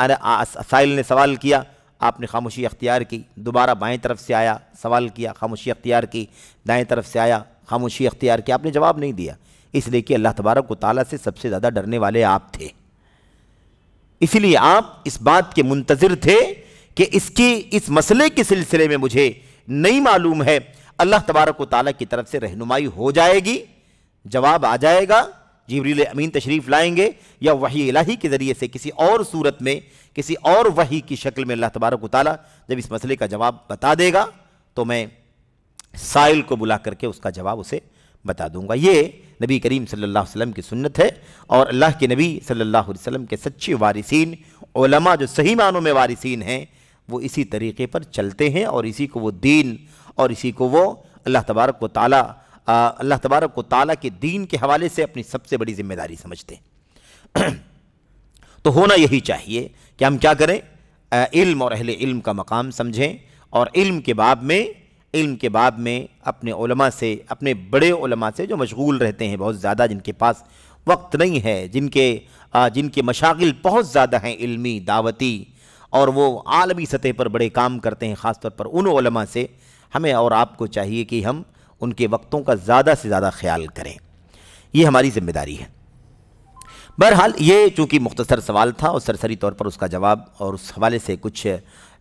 سائل نے سوال کیا، آپ نے خاموشی اختیار کی، دوبارہ بائیں طرف سے آیا سوال کیا، خاموشی اختیار کی، دائیں طرف سے آیا خاموشی اختیار کی، آپ نے جواب نہیں دیا، اس لیے کہ اللہ تبارک و تعالیٰ سے سب سے زیادہ ڈرنے والے آپ تھے۔ اسی لیے آپ اس بات کے منتظر تھے کہ اس مسئلے کے سلسلے میں مجھے نہیں معلوم ہے، اللہ تبارک و تعالیٰ کی طرف سے رہنمائی ہو جائے گی، جواب آ جائے گا، جبریل امین تشریف لائیں گے، یا وحی الہی کے ذریعے سے کسی اور صورت میں، کسی اور وحی کی شکل میں اللہ تبارک و تعالیٰ جب اس مسئلے کا جواب بتا دے گا تو میں سائل کو بلا کر کے اس کا جواب اسے بتا دوں گا۔ یہ نبی کریم صلی اللہ علیہ وسلم کی سنت ہے، اور اللہ کے نبی صلی اللہ علیہ وسلم کے سچے وارثین، علماء جو صحیح معنوں میں وارثین ہیں، وہ اسی طریقے پر چلتے ہیں، اور اسی کو وہ دین اور اسی کو وہ اللہ تبارک و تعالیٰ کے دین کے حوالے سے اپنی سب سے بڑی ذمہ داری سمجھتے ہیں۔ تو ہونا یہی چاہیے کہ ہم کیا کریں، علم اور اہل علم کا مقام سمجھیں، اور علم کے باب میں اپنے علماء سے، اپنے بڑے علماء سے جو مشغول رہتے ہیں بہت زیادہ، جن کے پاس وقت نہیں ہے، جن کے مشاغل بہت زیادہ ہیں علمی دعوتی، اور وہ عالمی سطح پر بڑے کام کرتے ہیں، خاص طور پر ان علماء سے ہمیں اور آپ کو چاہیے کہ ہم ان کے وقتوں کا زیادہ سے زیادہ خیال کریں، یہ ہماری ذمہ داری ہے۔ بہرحال یہ چونکہ مختصر سوال تھا اور سرسری طور پر اس کا جواب اور اس حوالے سے کچھ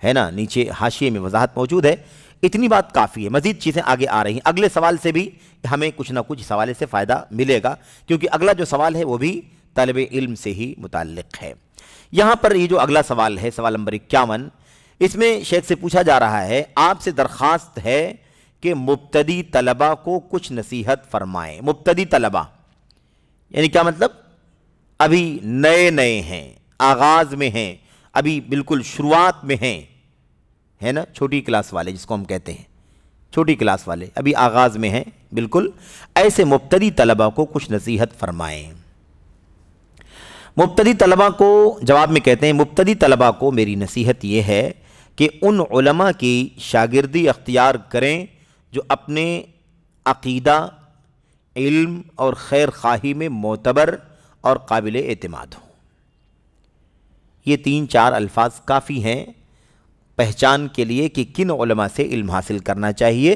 ہے نا نیچے حاشیے میں وضاحت موجود ہے، اتنی بات کافی ہے، مزید چیزیں آگے آ رہی ہیں، اگلے سوال سے بھی ہمیں کچھ نہ کچھ اس حوالے سے فائدہ ملے گا، کیونکہ اگلا جو سوال ہے وہ بھی طالب علم سے ہی متعلق ہے۔ یہاں پر یہ جو اگلا سوال ہے، سوال نمبر 51، اس میں شیخ سے پوچھا جا رہا ہے آپ سے درخواست ہے کہ مبتدی طلبہ کو کچھ نصیحت فرمائیں۔ مبتدی طلبہ یعنی کیا مطلب؟ ابھی نئے ہیں، آغاز میں ہیں، ابھی بالکل شروعات میں ہیں، ہے نا، چھوٹی کلاس والے جس کو ہم کہتے ہیں، چھوٹی کلاس والے ابھی آغاز میں ہیں بالکل، ایسے مبتدی طلبہ کو کچھ نصیحت فرمائیں۔ مبتدی طلبہ کو جواب میں کہتے ہیں مبتدی طلبہ کو میری نصیحت یہ ہے کہ ان علماء کی شاگردی اختیار کریں جو اپنے عقیدہ، علم اور خیر خواہی میں معتبر اور قابل اعتماد ہوں۔ یہ 3-4 الفاظ کافی ہیں پہچان کے لیے کہ کن علماء سے علم حاصل کرنا چاہیے۔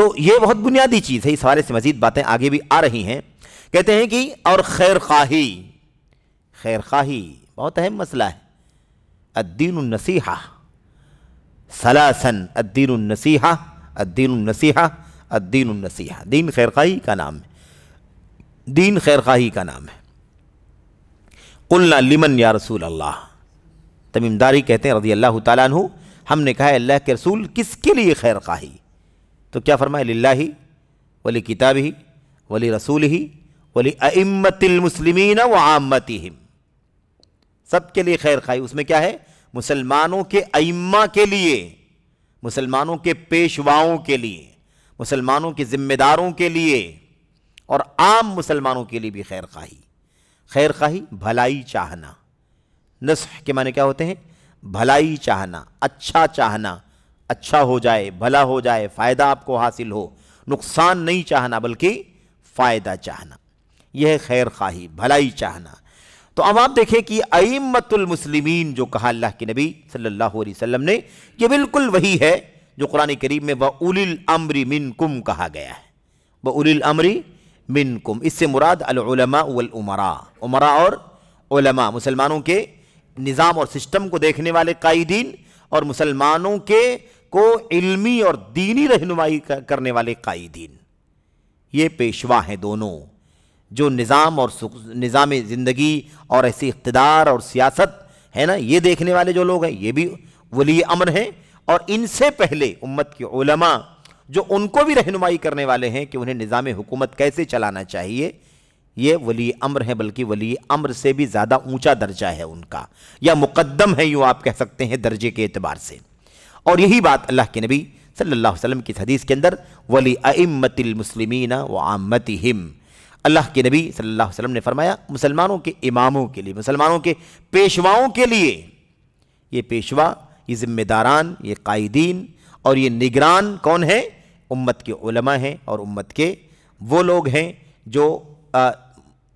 تو یہ بہت بنیادی چیز ہے، اس حوالے سے مزید باتیں آگے بھی آ رہی ہیں۔ کہتے ہیں کہ اور خیر خواہی بہت اہم مسئلہ ہے۔ الدین النصیحہ ثلاثاً، الدین النصیحہ، الدین النصیحہ، الدین النصیحہ، دین خیر خواہی کا نام ہے، دین خیر خواہی کا نام ہے۔ قلنا لمن یا رسول اللہ، تمیم داری کہتے ہیں رضی اللہ تعالیٰ عنہ، ہم نے کہا اللہ کے رسول کس کے لیے خیر خواہی؟ تو کیا فرمایا؟ للہ ولی کتابہ ولی رسولہ ولی ائمۃ المسلمین وعامتہم، سب کے لیے خیر خواہی۔ اس میں کیا ہے؟ مسلمانوں کے ائمہ کے لیے، مسلمانوں کے پیشواؤں کے لیے، مسلمانوں کے ذمہ داروں کے لیے، اور عام مسلمانوں کے لیے بھی خیر خواہی۔ خیر خواہی بھلائی چاہنا، نصح کے معنی کیا ہوتے ہیں؟ بھلائی چاہنا، اچھا چاہنا، اچھا ہو جائے، بھلا ہو جائے، فائدہ آپ کو حاصل ہو، نقصان نہیں چاہنا بلکہ فائدہ چاہنا، یہ ہے خیر خواہی، بھلائی چاہنا۔ تو اب آپ دیکھیں کہ ائمۃ المسلمین جو کہا اللہ کے نبی صلی اللہ علیہ وسلم نے، یہ بالکل وہی ہے جو قرآن کریم میں وَأُولِي الْأَمْرِ مِنْكُمْ کہا گیا ہے۔ وَأُولِي الْأَمْرِ مِنْكُمْ، اس سے مراد العلماء والامراء، امراء اور علماء، مسلمانوں کے نظام اور سسٹم کو دیکھنے والے قائدین، اور مسلمانوں کے کو علمی اور دینی رہنمائی کرنے والے قائدین، یہ پیشوا ہیں دونوں، جو نظام اور نظام زندگی اور ایسی اقتدار اور سیاست ہے نا، یہ دیکھنے والے جو لوگ ہیں یہ بھی ولی امر ہیں، اور ان سے پہلے امت کے علماء جو ان کو بھی رہنمائی کرنے والے ہیں کہ انہیں نظام حکومت کیسے چلانا چاہیے، یہ ولی امر ہے، بلکہ ولی امر سے بھی زیادہ اونچا درجہ ہے ان کا، یا مقدم ہے یوں آپ کہہ سکتے ہیں درجے کے اعتبار سے۔ اور یہی بات اللہ کے نبی صلی اللہ علیہ وسلم کی حدیث کے اندر ولی ائمۃ المسلمین وعامتہم، اللہ کے نبی صلی اللہ علیہ وسلم نے فرمایا مسلمانوں کے اماموں کے لیے، مسلمانوں کے پیشواؤں کے لیے، یہ پیشوا، یہ ذمہ داران، یہ قائدین اور یہ نگران کون ہیں؟ امت کے علماء ہیں، اور امت کے وہ لوگ ہیں جو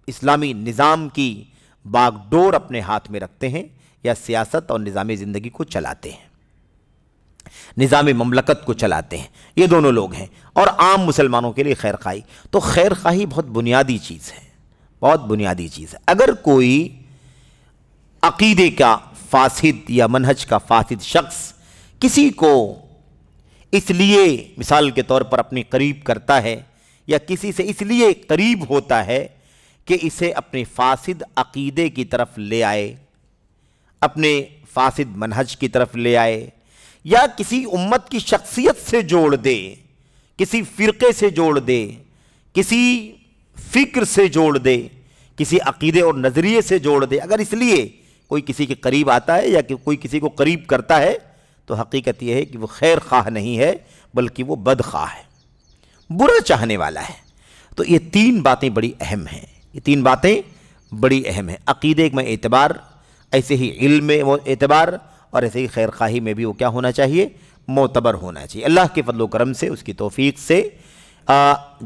اسلامی نظام کی باغ ڈور اپنے ہاتھ میں رکھتے ہیں، یا سیاست اور نظام زندگی کو چلاتے ہیں، نظام مملکت کو چلاتے ہیں، یہ دونوں لوگ ہیں، اور عام مسلمانوں کے لیے خیر خواہی۔ تو خیر خواہی بہت بنیادی چیز ہے، بہت بنیادی چیز ہے۔ اگر کوئی عقیدے کا فاسد یا منہج کا فاسد شخص کسی کو اس لیے مثال کے طور پر اپنی قریب کرتا ہے، یا کسی سے اس لیے قریب ہوتا ہے کہ اسے اپنے فاسد عقیدے کی طرف لے آئے، اپنے فاسد منہج کی طرف لے آئے، یا کسی امت کی شخصیت سے جوڑ دے، کسی فرقے سے جوڑ دے، کسی فکر سے جوڑ دے، کسی عقیدے اور نظریے سے جوڑ دے، اگر اس لیے کوئی کسی کے قریب آتا ہے یا کہ کوئی کسی کو قریب کرتا ہے، تو حقیقت یہ ہے کہ وہ خیر خواہ نہیں ہے بلکہ وہ بد خواہ ہے، برا چاہنے والا ہے۔ تو یہ تین باتیں بڑی اہم ہیں، یہ تین باتیں بڑی اہم ہیں، عقیدے میں اعتبار، ایسے ہی علم میں اعتبار، اور ایسے ہی خیر خواہی میں بھی وہ کیا ہونا چاہیے؟ معتبر ہونا چاہیے۔ اللہ کے فضل و کرم سے، اس کی توفیق سے،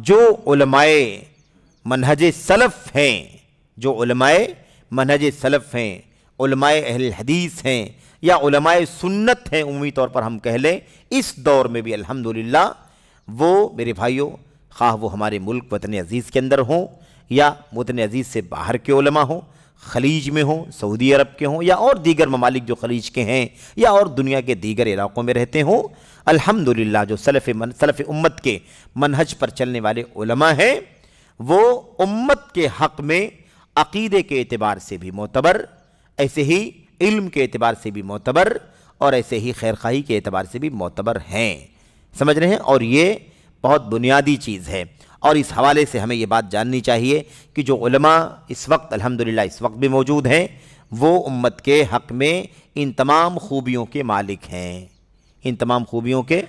جو علماء منہج سلف ہیں، جو علماء منہج سلف ہیں، علماء اہل حدیث ہیں، یا علماء سنت ہیں عمومی طور پر ہم کہہ لیں، اس دور میں بھی الحمدللہ وہ میرے بھائیوں، خواہ وہ ہمارے ملک وطن عزیز کے اندر ہوں، یا وطن عزیز سے باہر کے علماء ہوں، خلیج میں ہوں، سعودی عرب کے ہوں، یا اور دیگر ممالک جو خلیج کے ہیں، یا اور دنیا کے دیگر علاقوں میں رہتے ہوں، الحمدللہ جو سلف امت کے منہج پر چلنے والے علماء ہیں، وہ امت کے حق میں عقیدے کے اعتبار سے بھی معتبر، ایسے ہی علم کے اعتبار سے بھی معتبر، اور ایسے ہی خیر خواہی کے اعتبار سے بھی معتبر ہیں، سمجھ رہے ہیں؟ اور یہ بہت بنیادی چیز ہے، اور اس حوالے سے ہمیں یہ بات جاننی چاہیے کہ جو علماء اس وقت الحمدللہ اس وقت بھی موجود ہیں، وہ امت کے حق میں ان تمام خوبیوں کے مالک ہیں، ان تمام خوبیوں کے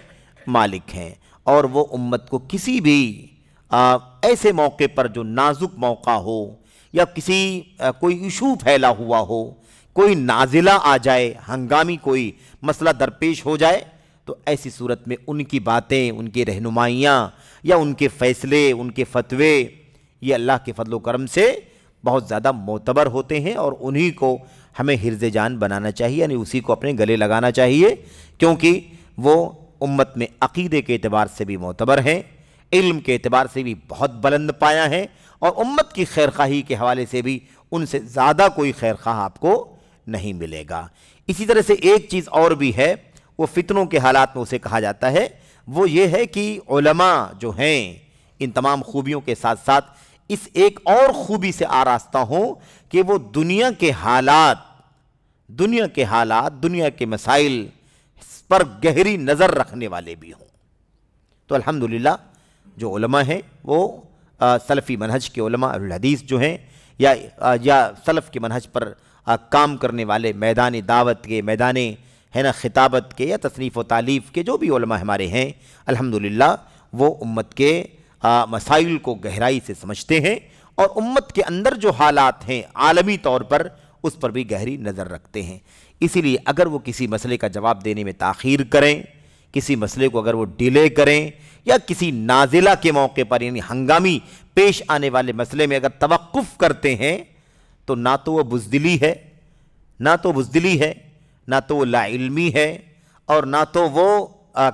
مالک ہیں، اور وہ امت کو کسی بھی ایسے موقع پر جو نازک موقع ہو، یا کسی کوئی ایشو پھیلا ہوا ہو، کوئی نازلہ آ جائے، ہنگامی کوئی مسئلہ درپیش ہو جائے، تو ایسی صورت میں ان کی باتیں، ان کی رہنمائیاں، یا ان کے فیصلے، ان کے فتوے، یہ اللہ کے فضل و کرم سے بہت زیادہ معتبر ہوتے ہیں، اور انہی کو ہمیں حرز جان بنانا چاہیے، یعنی اسی کو اپنے گلے لگانا چاہیے، کیونکہ وہ امت میں عقیدے کے اعتبار سے بھی معتبر ہیں، علم کے اعتبار سے بھی بہت بلند پایہ ہیں، اور امت کی خیرخواہی کے حوالے سے بھی ان سے زیادہ کوئی خیرخواہ آپ کو نہیں ملے گا۔ اسی طرح سے ایک چیز اور بھی ہے، وہ فتنوں کے حالات میں اسے کہا جاتا ہے، وہ یہ ہے کہ علماء جو ہیں ان تمام خوبیوں کے ساتھ ساتھ اس ایک اور خوبی سے آراستہ ہوں کہ وہ دنیا کے حالات، دنیا کے مسائل پر گہری نظر رکھنے والے بھی ہوں۔ تو الحمدللہ جو علماء ہیں وہ سلفی منہج کے علماء اہل الحدیث جو ہیں یا سلف کے منہج پر کام کرنے والے، میدان دعوت کے، میدان خطابت کے یا تصنیف و تالیف کے جو بھی علماء ہمارے ہیں، الحمدللہ وہ امت کے مسائل کو گہرائی سے سمجھتے ہیں، اور امت کے اندر جو حالات ہیں عالمی طور پر اس پر بھی گہری نظر رکھتے ہیں۔ اسی لیے اگر وہ کسی مسئلے کا جواب دینے میں تاخیر کریں، کسی مسئلے کو اگر وہ ڈیلے کریں، یا کسی نازلہ کے موقع پر یعنی ہنگامی پیش آنے والے مسئلے میں اگر توقف کرتے ہیں، تو نہ تو وہ بزدلی ہے، نہ تو وہ لا علمی ہے، اور نہ تو وہ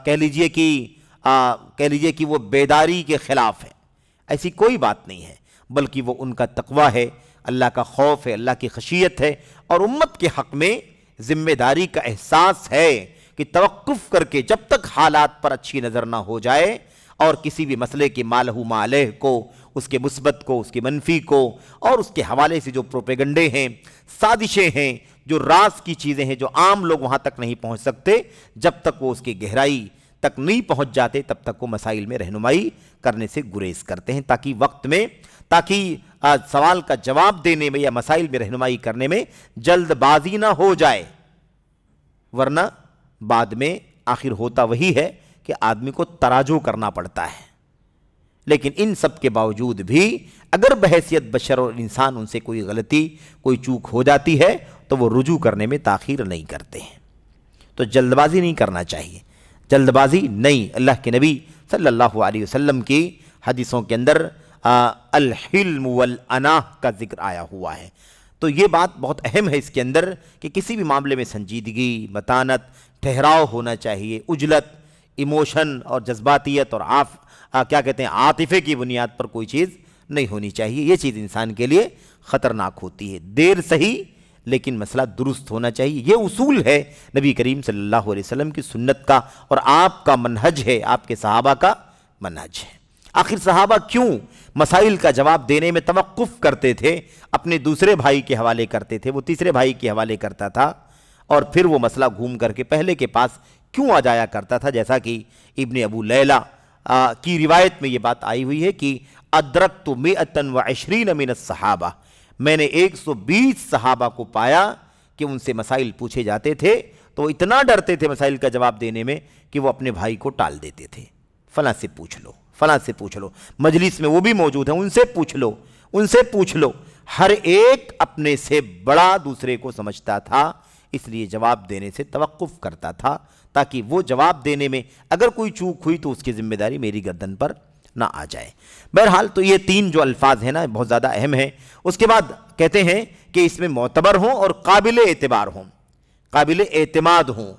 کہہ لیجئے کہ وہ بیداری کے خلاف ہے۔ ایسی کوئی بات نہیں ہے، بلکہ وہ ان کا تقویٰ ہے، اللہ کا خوف ہے، اللہ کی خشیت ہے، اور امت کے حق میں ذمہ داری کا احساس ہے کہ توقف کر کے جب تک حالات پر اچھی نظر نہ ہو جائے، اور کسی بھی مسئلے کے ما لہ ما علیہ کو، اس کے مثبت کو، اس کے منفی کو، اور اس کے حوالے سے جو پروپیگنڈے ہیں، سازشیں ہیں، جو راز کی چیزیں ہیں جو عام لوگ وہاں تک نہیں پہنچ سکتے، جب تک وہ اس کی گہرائی تک نہیں پہنچ جاتے تب تک وہ مسائل میں رہنمائی کرنے سے گریز کرتے ہیں، تاکہ سوال کا جواب دینے میں یا مسائل میں رہنمائی کرنے میں جلد بازی نہ ہو جائے، ورنہ بعد میں آخر ہوتا وہی ہے کہ آدمی کو تراجع کرنا پڑتا ہے۔ لیکن ان سب کے باوجود بھی اگر بحیثیت بشر اور انسان ان سے کوئی غلطی، کوئی چوک ہو جاتی ہے تو وہ رجوع کرنے میں تاخیر نہیں کرتے ہیں۔ تو جلد بازی نہیں کرنا چاہیے، جلد بازی نہیں۔ اللہ کے نبی صلی اللہ علیہ وسلم کی حدیثوں کے اندر الحلم والاناہ کا ذکر آیا ہوا ہے، تو یہ بات بہت اہم ہے اس کے اندر کہ کسی بھی معاملے میں سنجیدگی، متانت، ٹھہراؤ ہونا چاہیے، عجلت، ایموشن اور جذباتیت اور عاطفے کی بنیاد پر کوئی چیز نہیں ہونی چاہیے۔ یہ چیز انسان کے لیے خطرناک ہوتی ہے۔ دیر صحیح لیکن مسئلہ درست ہونا چاہیے، یہ اصول ہے نبی کریم صلی اللہ علیہ وسلم کی سنت کا، اور آپ کا منہج ہے، آپ کے صحابہ کا منہج ہے۔ آخر صحابہ کیوں مسائل کا جواب دینے میں توقف کرتے تھے، اپنے دوسرے بھائی کے حوالے کرتے تھے، وہ تیسرے بھائی کے حوالے کرتا تھا، اور پھر وہ مسئلہ گھوم کر کے پہلے کے پاس کیوں آ جایا کرتا تھا؟ جیسا کہ ابن ابو لیلہ کی روایت میں یہ بات آئی ہوئی ہے کہ ادرکت 120 من الصحابہ، میں نے 120 صحابہ کو پایا کہ ان سے مسائل پوچھے جاتے تھے تو وہ اتنا ڈرتے تھے مسائل کا جواب دینے میں کہ وہ اپنے بھائی کو ٹال دیتے تھے، فلاں سے پوچھ لو، فلاں سے پوچھ لو، مجلس میں وہ بھی موجود ہیں، ان سے پوچھ لو۔ ہر ایک اپنے سے بڑا دوسرے کو سمجھتا تھا، اس لیے جواب دینے سے توقف کرتا تھا، تاکہ وہ جواب دینے میں اگر کوئی چوک ہوئی تو اس کی ذمہ داری میری گردن پر نہ آ جائے۔ بہرحال تو یہ تین جو الفاظ ہیں نا بہت زیادہ اہم ہیں۔ اس کے بعد کہتے ہیں کہ اس میں معتبر ہوں اور قابل اعتبار ہوں، قابل اعتماد ہوں۔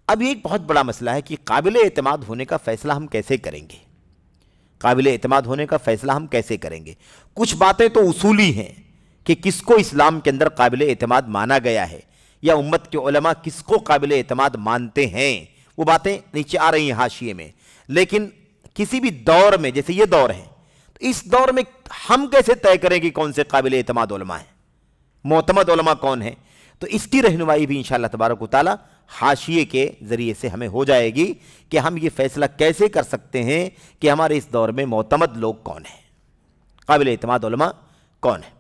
اب یہ ایک بہت بڑا مسئلہ ہے کہ قابل اعتماد ہونے کا فیصلہ ہم کیسے کریں گے؟ قابل اعتماد ہونے کا فیصلہ ہم کیسے کریں گے؟ کچھ باتیں تو اصولی ہیں کہ کس کو اسلام کے اندر قابل اعتماد مانا گیا ہے، یا امت کے علماء کس کو قابل اعتماد مانتے ہیں، وہ باتیں نیچے آ رہی ہیں حاشیے میں۔ لیکن کسی بھی دور میں، جیسے یہ دور ہے، تو اس دور میں ہم کیسے طے کریں کہ کون سے قابل اعتماد علماء ہیں، معتمد علماء کون ہیں؟ تو اس کی رہنمائی بھی انشاءاللہ تبارک و تعالی حاشیے کے ذریعے سے ہمیں ہو جائے گی کہ ہم یہ فیصلہ کیسے کر سکتے ہیں کہ ہمارے اس دور میں معتمد لوگ کون ہیں، قابل اعتماد علماء کون ہیں۔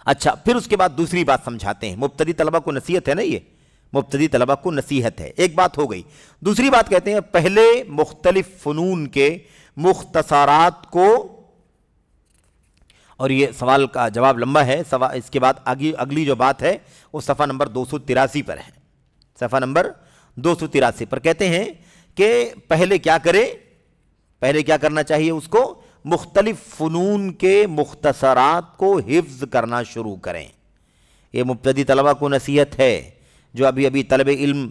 اچھا، پھر اس کے بعد دوسری بات سمجھاتے ہیں، مبتدی طلبہ کو نصیحت ہے نا، یہ مبتدی طلبہ کو نصیحت ہے، ایک بات ہو گئی۔ دوسری بات کہتے ہیں پہلے مختلف فنون کے مختصرات کو، اور یہ سوال کا جواب لمبا ہے، اس کے بعد اگلی جو بات ہے وہ صفحہ نمبر 283 پر ہے، صفحہ نمبر 283 پر کہتے ہیں کہ پہلے کیا کرے، پہلے کیا کرنا چاہیے اس کو؟ مختلف فنون کے مختصرات کو حفظ کرنا شروع کریں۔ یہ مبتدی طلبہ کو نصیحت ہے جو ابھی طلب علم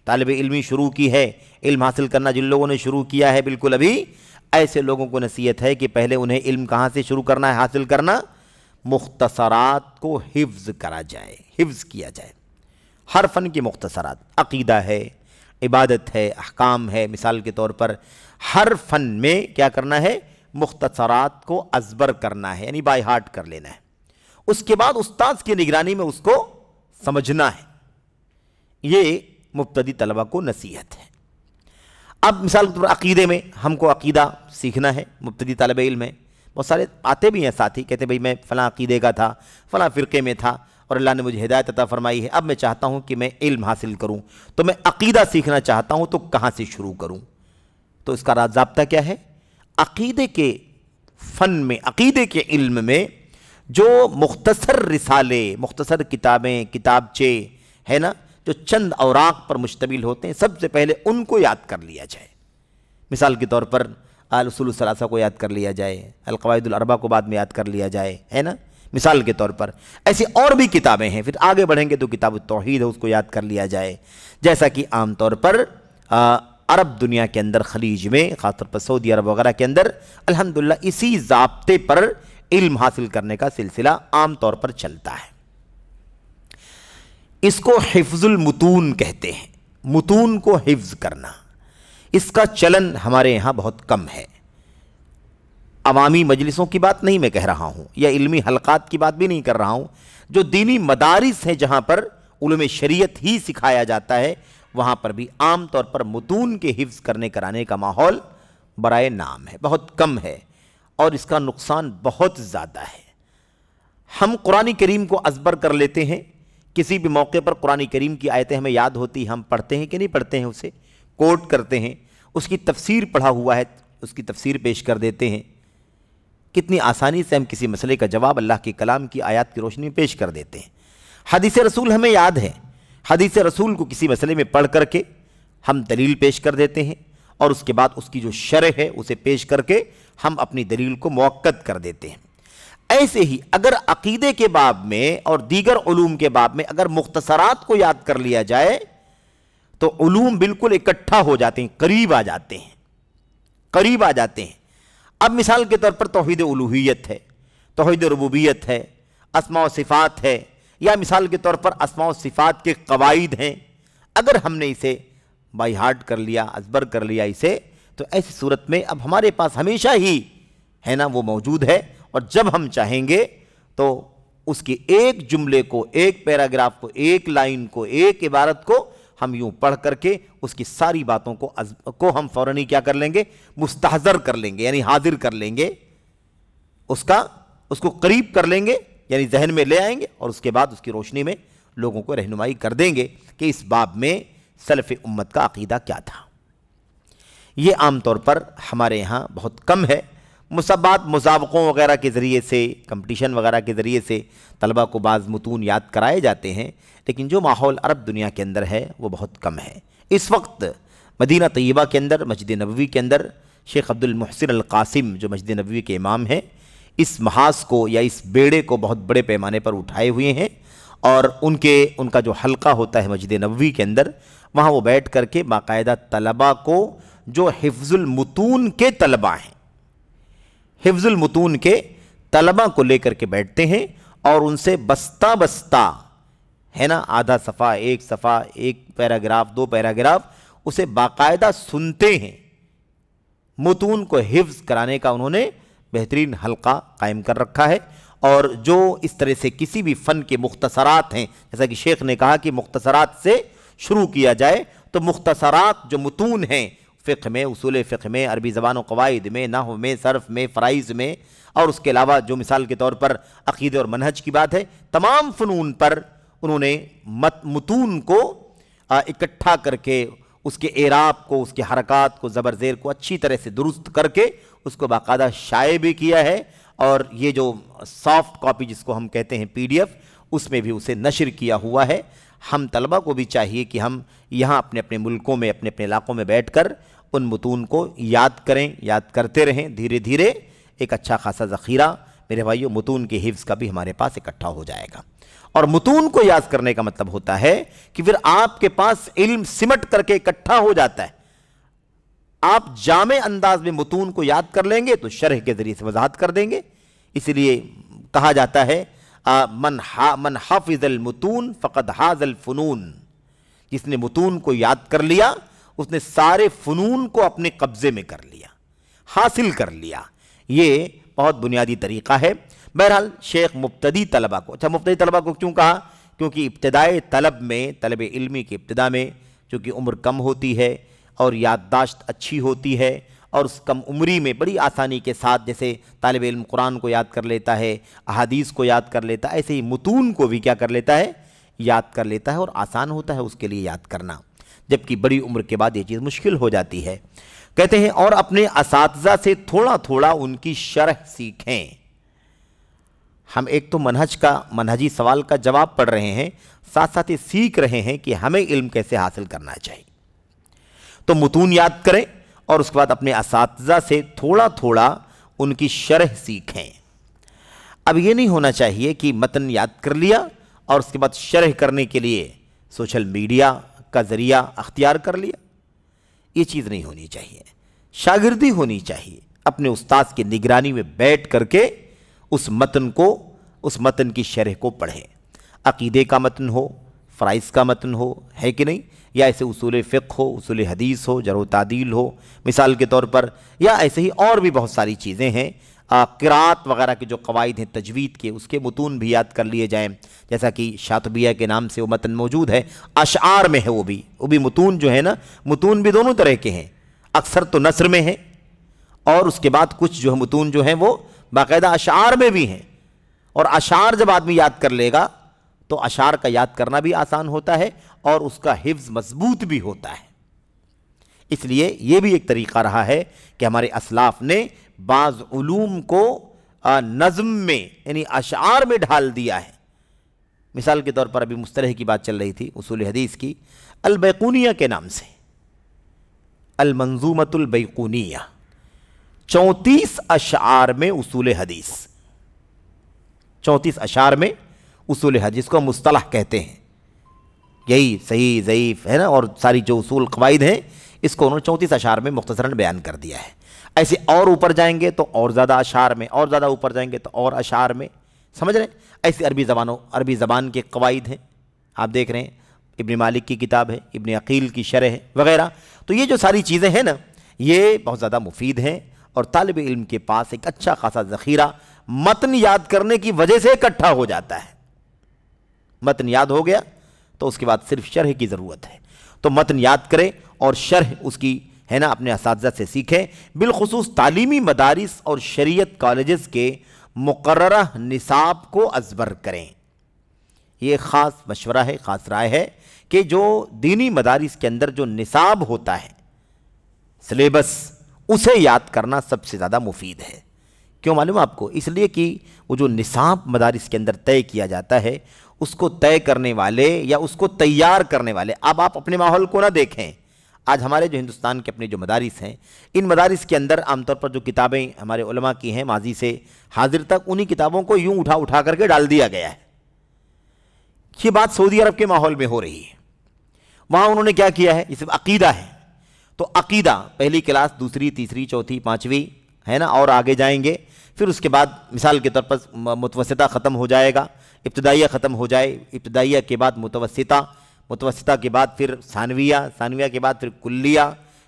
طالب علمی شروع کی ہے، علم حاصل کرنا جن لوگوں نے شروع کیا ہے بالکل ابھی، ایسے لوگوں کو نصیحت ہے کہ پہلے انہیں علم کہاں سے شروع کرنا ہے حاصل کرنا؟ مختصرات کو حفظ کرا جائے، حفظ کیا جائے۔ ہر فن کی مختصرات، عقیدہ ہے، عبادت ہے، احکام ہے، مثال کے طور پر ہر فن میں کیا کرنا ہے؟ مختصرات کو ازبر کرنا ہے، یعنی بائی ہارٹ کر لینا ہے۔ اس کے بعد استاذ کی نگرانی میں اس کو سمجھنا ہے۔ یہ مبتدی طلبہ کو نصیحت ہے۔ اب مثال کے طور پر عقیدے میں ہم کو عقیدہ سیکھنا ہے، مبتدی طالب علم ہے، بہت سارے آتے بھی ہیں ساتھی، کہتے ہیں بھئی میں فلاں عقیدے کا تھا، فلاں فرقے میں تھا اور اللہ نے مجھے ہدایت عطا فرمائی ہے، اب میں چاہتا ہوں کہ میں علم حاصل کروں، تو میں عقیدہ سیکھنا چاہتا ہوں، تو کہاں سے شروع کروں؟ تو اس کا ضابطہ کیا ہے؟ عقیدے کے فن میں، عقیدے کے علم میں جو مختصر رسالے، مختصر کتابیں، کتابچے ہے نا، جو چند اوراق پر مشتمل ہوتے ہیں، سب سے پہلے ان کو یاد کر لیا جائے۔ مثال کے طور پر الاصول الثلاثہ کو یاد کر لیا جائے، القواعد الاربعہ کو بعد میں یاد کر لیا جائے، ہے نا، مثال کے طور پر ایسی اور بھی کتابیں ہیں، پھر آگے بڑھیں گے تو کتاب التوحید ہے، اس کو یاد کر لیا جائے۔ جیسا کہ عام طور پر عرب دنیا کے اندر، خلیج میں، خاص طور پر سعودی عرب وغیرہ کے اندر الحمدللہ اسی ضابطے پر علم حاصل کرنے کا سلسلہ عام طور پر چلتا ہے۔ اس کو حفظ المتون کہتے ہیں، متون کو حفظ کرنا۔ اس کا چلن ہمارے یہاں بہت کم ہے۔ عوامی مجلسوں کی بات نہیں میں کہہ رہا ہوں، یا علمی حلقات کی بات بھی نہیں کر رہا ہوں، جو دینی مدارس ہیں جہاں پر علوم شریعت ہی سکھایا جاتا ہے، وہاں پر بھی عام طور پر متون کے حفظ کرنے کرانے کا ماحول برائے نام ہے، بہت کم ہے، اور اس کا نقصان بہت زیادہ ہے۔ ہم قرآن کریم کو ازبر کر لیتے ہیں، کسی بھی موقع پر قرآن کریم کی آیتیں ہمیں یاد ہوتی، ہم پڑھتے ہیں کہ نہیں پڑھتے ہیں، اسے کوٹ کرتے ہیں، اس کی تفسیر پڑھا ہوا ہے، اس کی تفسیر پیش کر دیتے ہیں۔ کتنی آسانی سے ہم کسی مسئلے کا جواب اللہ کے کلام کی آیات کی روشنی میں پیش کر دیتے ہیں۔ حدیث رسول ہمیں یاد ہے، حدیث رسول کو کسی مسئلے میں پڑھ کر کے ہم دلیل پیش کر دیتے ہیں، اور اس کے بعد اس کی جو شرح ہے اسے پیش کر کے ہم اپنی دلیل کو مؤکد کر دیتے ہیں۔ ایسے ہی اگر عقیدے کے باب میں اور دیگر علوم کے باب میں اگر مختصرات کو یاد کر لیا جائے تو علوم بالکل اکٹھا ہو جاتے ہیں، قریب آ جاتے ہیں، قریب آ جاتے ہیں۔ اب مثال کے طور پر توحید الوہیت ہے، توحید ربوبیت ہے، اسماء و صفات ہے، یا مثال کے طور پر اسماء و صفات کے قواعد ہیں، اگر ہم نے اسے بائی ہارٹ کر لیا، ازبر کر لیا اسے، تو ایسی صورت میں اب ہمارے پاس ہمیشہ ہی ہے نا وہ موجود ہے، اور جب ہم چاہیں گے تو اس کے ایک جملے کو، ایک پیراگراف کو، ایک لائن کو، ایک عبارت کو ہم یوں پڑھ کر کے اس کی ساری باتوں کو ہم فوراً کیا کر لیں گے؟ مستحضر کر لیں گے، یعنی حاضر کر لیں گے، اس کو قریب کر لیں گے، یعنی ذہن میں لے آئیں گے، اور اس کے بعد اس کی روشنی میں لوگوں کو رہنمائی کر دیں گے کہ اس باب میں سلف امت کا عقیدہ کیا تھا۔ یہ عام طور پر ہمارے یہاں بہت کم ہے۔ مسابقات، مسابقوں وغیرہ کے ذریعے سے، کمپٹیشن وغیرہ کے ذریعے سے طلبہ کو بعض متون یاد کرائے جاتے ہیں، لیکن جو ماحول عرب دنیا کے اندر ہے وہ بہت کم ہے۔ اس وقت مدینہ طیبہ کے اندر، مسجد نبوی کے اندر، شیخ عبد المحسن القاسم جو مسجد نبوی کے امام ہیں، اس محاذ کو یا اس بیڑے کو بہت بڑے پیمانے پر اٹھائے ہوئے ہیں، اور ان کا جو حلقہ ہوتا ہے مسجد نبوی کے اندر، وہاں وہ بیٹھ کر کے باقاعدہ طلبہ کو، جو حفظ المتون کے طلبہ ہیں، حفظ المتون کے طلبہ کو لے کر کے بیٹھتے ہیں، اور ان سے بستہ بستہ ہے نا، آدھا صفحہ، ایک صفحہ، ایک پیراگراف، دو پیراگراف، اسے باقاعدہ سنتے ہیں۔ متون کو حفظ کرانے کا انہوں نے بہترین حلقہ قائم کر رکھا ہے، اور جو اس طرح سے کسی بھی فن کے مختصرات ہیں، جیسا کہ شیخ نے کہا کہ مختصرات سے شروع کیا جائے، تو مختصرات جو متون ہیں فقہ میں، اصول فقہ میں، عربی زبان و قواعد میں، نحو میں، صرف میں، فرائض میں، اور اس کے علاوہ جو مثال کے طور پر عقیدے اور منہج کی بات ہے، تمام فنون پر انہوں نے متون کو اکٹھا کر کے، اس کے اعراب کو، اس کے حرکات کو، زبر زیر کو اچھی طرح سے درست کر کے اس کو باقاعدہ شائع بھی کیا ہے، اور یہ جو سافٹ کاپی جس کو ہم کہتے ہیں PDF، اس میں بھی اسے نشر کیا ہوا ہے۔ ہم طلبہ کو بھی چاہیے کہ ہم یہاں اپنے اپنے ملکوں میں، اپنے اپنے علاقوں میں بیٹھ کر ان متون کو یاد کریں، یاد کرتے رہیں، دھیرے دھیرے ایک اچھا خاصا ذخیرہ میرے بھائیوں متون کے حفظ کا بھی ہمارے پاس اکٹھا ہو جائے گا۔ اور متون کو یاد کرنے کا مطلب ہوتا ہے کہ پھر آپ کے پاس علم سمٹ کر کے اکٹھا ہو جاتا ہے۔ آپ جامع انداز میں متون کو یاد کر لیں گے تو شرح کے ذریعے سے وضاحت کر دیں گے۔ اس لیے کہا جاتا ہے من حافظ المتون فقد حاز الفنون، جس نے متون کو یاد کر لیا اس نے سارے فنون کو اپنے قبضے میں کر لیا، حاصل کر لیا۔ یہ بہت بنیادی طریقہ ہے۔ بہرحال شیخ مبتدی طلبہ کو، اچھا مبتدی طلبہ کو کیوں کہا؟ کیونکہ ابتدائے طلب میں، طلب علمی کی ابتدا میں چونکہ عمر کم ہوتی ہے اور یادداشت اچھی ہوتی ہے، اور اس کم عمری میں بڑی آسانی کے ساتھ جیسے طالب علم قرآن کو یاد کر لیتا ہے، احادیث کو یاد کر لیتا ہے، ایسے ہی متون کو بھی کیا کر لیتا ہے؟ یاد کر لیتا ہے، اور آسان ہوتا ہے اس کے لیے یاد کرنا، جبکہ بڑی عمر کے بعد یہ چیز مشکل ہو جاتی ہے۔ کہتے ہیں اور اپنے اساتذہ سے تھوڑا تھوڑا ان کی شرح سیکھیں۔ ہم ایک تو منہجی سوال کا جواب پڑھ رہے ہیں، ساتھ ساتھ یہ سیکھ رہے ہیں کہ ہمیں علم کیسے حاصل کرنا چاہیے۔ تو متون یاد کریں اور اس کے بعد اپنے اساتذہ سے تھوڑا تھوڑا ان کی شرح سیکھیں۔ اب یہ نہیں ہونا چاہیے کہ متن یاد کر لیا اور اس کے بعد شرح کرنے کے لیے سوشل میڈیا کا ذریعہ اختیار کر لیا، یہ چیز نہیں ہونی چاہیے۔ شاگردی ہونی چاہیے، اپنے استاذ کی نگرانی میں بیٹھ کر کے اس متن کی شرح کو پڑھیں۔ عقیدے کا متن ہو، فرائض کا متن ہو، ہے کہ نہیں، یا ایسے اصول فقہ ہو، اصول حدیث ہو، جرح و تعدیل ہو مثال کے طور پر، یا ایسے ہی اور بھی بہت ساری چیزیں ہیں، قرات وغیرہ کے جو قواعد ہیں تجوید کے، اس کے متون بھی یاد کر لیے جائیں، جیسا کہ شاطبیہ کے نام سے وہ متن موجود ہے، اشعار میں ہے، وہ بھی متون جو ہے نا، متون بھی دونوں طرح کے ہیں، اکثر تو نثر میں ہیں، اور اس کے بعد کچھ جو متون جو ہیں وہ باقاعدہ اشعار میں بھی ہیں، اور اشعار جب آدمی یاد کر لے گا تو اشعار کا یاد کرنا بھی آسان ہوتا ہے اور اس کا حفظ مضبوط بھی ہوتا ہے۔ اس لیے یہ بھی ایک طریقہ رہا ہے کہ ہمارے اسلاف نے بعض علوم کو نظم میں یعنی اشعار میں ڈھال دیا ہے۔ مثال کے طور پر ابھی مصطلح کی بات چل رہی تھی اصول حدیث کی، البیقونیہ کے نام سے، المنظومۃ البیقونیہ، 34 اشعار میں اصول حدیث، 34 اشعار میں اصول حدیث کو مصطلح کہتے ہیں، یہی صحیح ضعیف ہے نا، اور ساری جو اصول قواعد ہیں اس کو انہوں نے 34 اشعار میں مختصراً بیان کر دیا ہے۔ ایسے اور اوپر جائیں گے تو اور زیادہ اشعار میں، اور زیادہ اوپر جائیں گے تو اور اشعار میں، سمجھ رہے ہیں؟ ایسے عربی زبان کے قواعد ہیں، آپ دیکھ رہے ہیں ابن مالک کی کتاب ہے، ابن عقیل کی شرح ہے وغیرہ۔ تو یہ جو ساری چیزیں ہیں نا، یہ بہت زیادہ مفید ہیں، اور طالب علم کے پاس ایک اچھا خاصا ذخیرہ متن یاد کرنے کی وجہ سے اکٹھا ہو جاتا ہے۔ متن یاد ہو گیا تو اس کے بعد صرف شرح کی ضرورت ہے، تو متن یاد کریں اور شرح اس کی ہے نا اپنے اساتذہ سے سیکھیں، بالخصوص تعلیمی مدارس اور شریعت کالجز کے مقررہ نصاب کو ازبر کریں۔ یہ خاص مشورہ ہے، خاص رائے ہے کہ جو دینی مدارس کے اندر جو نصاب ہوتا ہے، سلیبس، اسے یاد کرنا سب سے زیادہ مفید ہے۔ کیوں معلوم آپ کو؟ اس لیے کہ وہ جو نصاب مدارس کے اندر طے کیا جاتا ہے، اس کو طے کرنے والے یا اس کو تیار کرنے والے، اب آپ اپنے ماحول کو نہ دیکھیں، آج ہمارے جو ہندوستان کے اپنے جو مدارس ہیں، ان مدارس کے اندر عام طور پر جو کتابیں ہمارے علماء کی ہیں ماضی سے حاضر تک، انہی کتابوں کو یوں اٹھا کر کے ڈال دیا گیا ہے۔ یہ بات سعودی عرب کے ماحول میں ہو رہی ہے۔ وہاں انہوں نے کیا کیا ہے؟ یہ صرف عقیدہ ہے، تو عقیدہ پہلی کلاس، دوسری، تیسری، چوتھی، پانچویں ہے نا، اور آگے جائیں گے، پھر اس کے بعد مثال کے طور پر متوسطہ ختم ہو جائے گا، ابتدائیہ ختم ہو جائے، ابتدائیہ کے بعد متوسطہ، متوسطہ کے بعد پھر ثانویہ، ثانویہ کے بعد پھر کلیہ،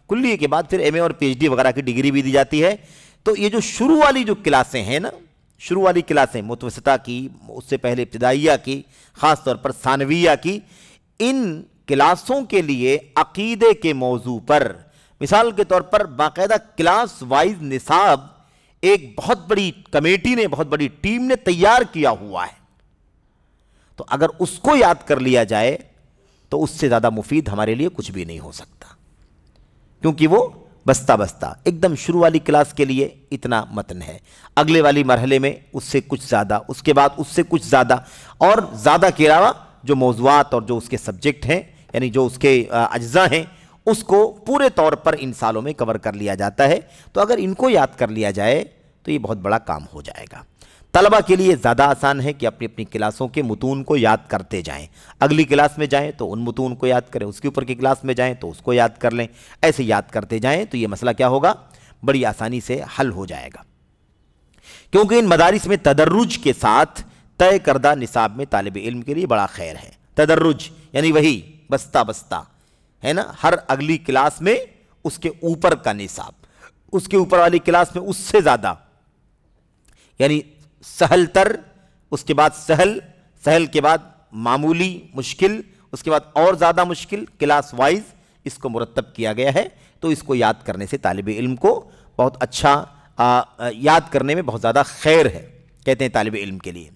کلیہ کے بعد پھر ایم اے اور پی ایچ ڈی وغیرہ کی ڈگری بھی دی جاتی ہے۔ تو یہ جو شروع والی جو کلاسیں ہیں نا، شروع والی کلاسیں متوسطہ کی، اس سے پہلے ابتدائیہ کی، خاص طور پر ثانویہ کی، ان کلاسوں کے لیے عقیدے کے موضوع پر مثال کے طور پر باقاعدہ کلاس وائز نصاب ایک بہت بڑی کمیٹی نے، بہت بڑی ٹیم نے تیار کیا ہوا ہے۔ تو اگر اس کو یاد کر لیا جائے تو اس سے زیادہ مفید ہمارے لیے کچھ بھی نہیں ہو سکتا، کیونکہ وہ بستہ ایک دم شروع والی کلاس کے لیے اتنا متن ہے، اگلے والی مرحلے میں اس سے کچھ زیادہ، اس کے بعد اس سے کچھ زیادہ، اور زیادہ کے علاوہ جو موضوعات اور جو اس کے سبجیکٹ ہیں، یعنی جو اس کے اجزاء ہیں، اس کو پورے طور پر ان سالوں میں کور کر لیا جاتا ہے۔ تو اگر ان کو یاد کر لیا جائے تو یہ بہت بڑا کام ہو جائے گا۔ طلبہ کے لیے زیادہ آسان ہے کہ اپنی اپنی کلاسوں کے متون کو یاد کرتے جائیں، اگلی کلاس میں جائیں تو ان متون کو یاد کریں، اس کے اوپر کی کلاس میں جائیں تو اس کو یاد کر لیں، ایسے یاد کرتے جائیں تو یہ مسئلہ کیا ہوگا، بڑی آسانی سے حل ہو جائے گا۔ کیونکہ ان مدارس میں تدرج کے ساتھ طے کردہ نصاب میں طالب علم کے لیے بڑا خیر ہے۔ تدرج یعنی وہی بستہ بستہ ہے نا، ہر اگلی کلاس میں اس کے اوپر کا نصاب، اس کے اوپر والی کلاس میں اس سے زیادہ، یعنی سہل تر، اس کے بعد سہل، سہل کے بعد معمولی مشکل، اس کے بعد اور زیادہ مشکل، کلاس وائز اس کو مرتب کیا گیا ہے۔ تو اس کو یاد کرنے سے طالب علم کو بہت اچھا یاد کرنے میں بہت زیادہ خیر ہے، کہتے ہیں طالب علم کے لیے۔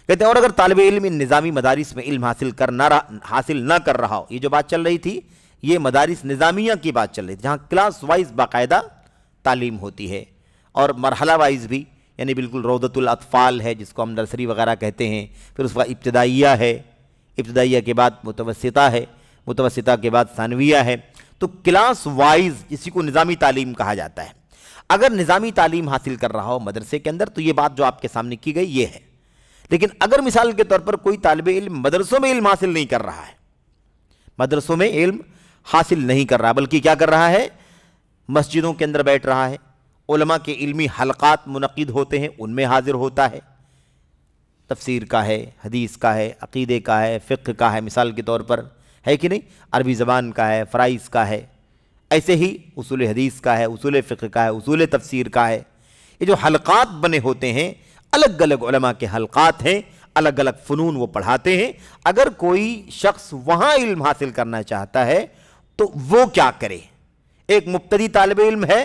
کہتے ہیں اور اگر طالب علم ان نظامی مدارس میں علم حاصل نہ کر رہا ہو، یہ جو بات چل رہی تھی یہ مدارس نظامیہ کی بات چل رہی تھی، جہاں کلاس وائز باقاعدہ تعلیم ہوتی ہے اور مرحلہ وائز بھی، یعنی بالکل روضۃ الاطفال ہے جس کو ہم نرسری وغیرہ کہتے ہیں، پھر اس کا ابتدائیہ ہے، ابتدائیہ کے بعد متوسطہ ہے، متوسطہ کے بعد ثانویہ ہے، تو کلاس وائز اسی کو نظامی تعلیم کہا جاتا ہے۔ اگر نظامی تعلیم حاصل کر رہا ہو مدرسے کے اندر تو یہ بات جو آپ کے سامنے کی گئی یہ ہے۔ لیکن اگر مثال کے طور پر کوئی طالب علم مدرسوں میں علم حاصل نہیں کر رہا ہے، مدرسوں میں علم حاصل نہیں کر رہا بلکہ کیا کر رہا ہے، مسجدوں کے اندر بیٹھ رہا ہے، علماء کے علمی حلقات منعقد ہوتے ہیں ان میں حاضر ہوتا ہے، تفسیر کا ہے، حدیث کا ہے، عقیدے کا ہے، فقہ کا ہے، مثال کے طور پر ہے کہ نہیں، عربی زبان کا ہے، فرائض کا ہے، ایسے ہی اصول حدیث کا ہے، اصول فقہ کا ہے، اصول تفسیر کا ہے۔ یہ جو حلقات بنے ہوتے ہیں، الگ الگ علماء کے حلقات ہیں، الگ الگ فنون وہ پڑھاتے ہیں۔ اگر کوئی شخص وہاں علم حاصل کرنا چاہتا ہے تو وہ کیا کرے؟ ایک مبتدی طالب علم ہے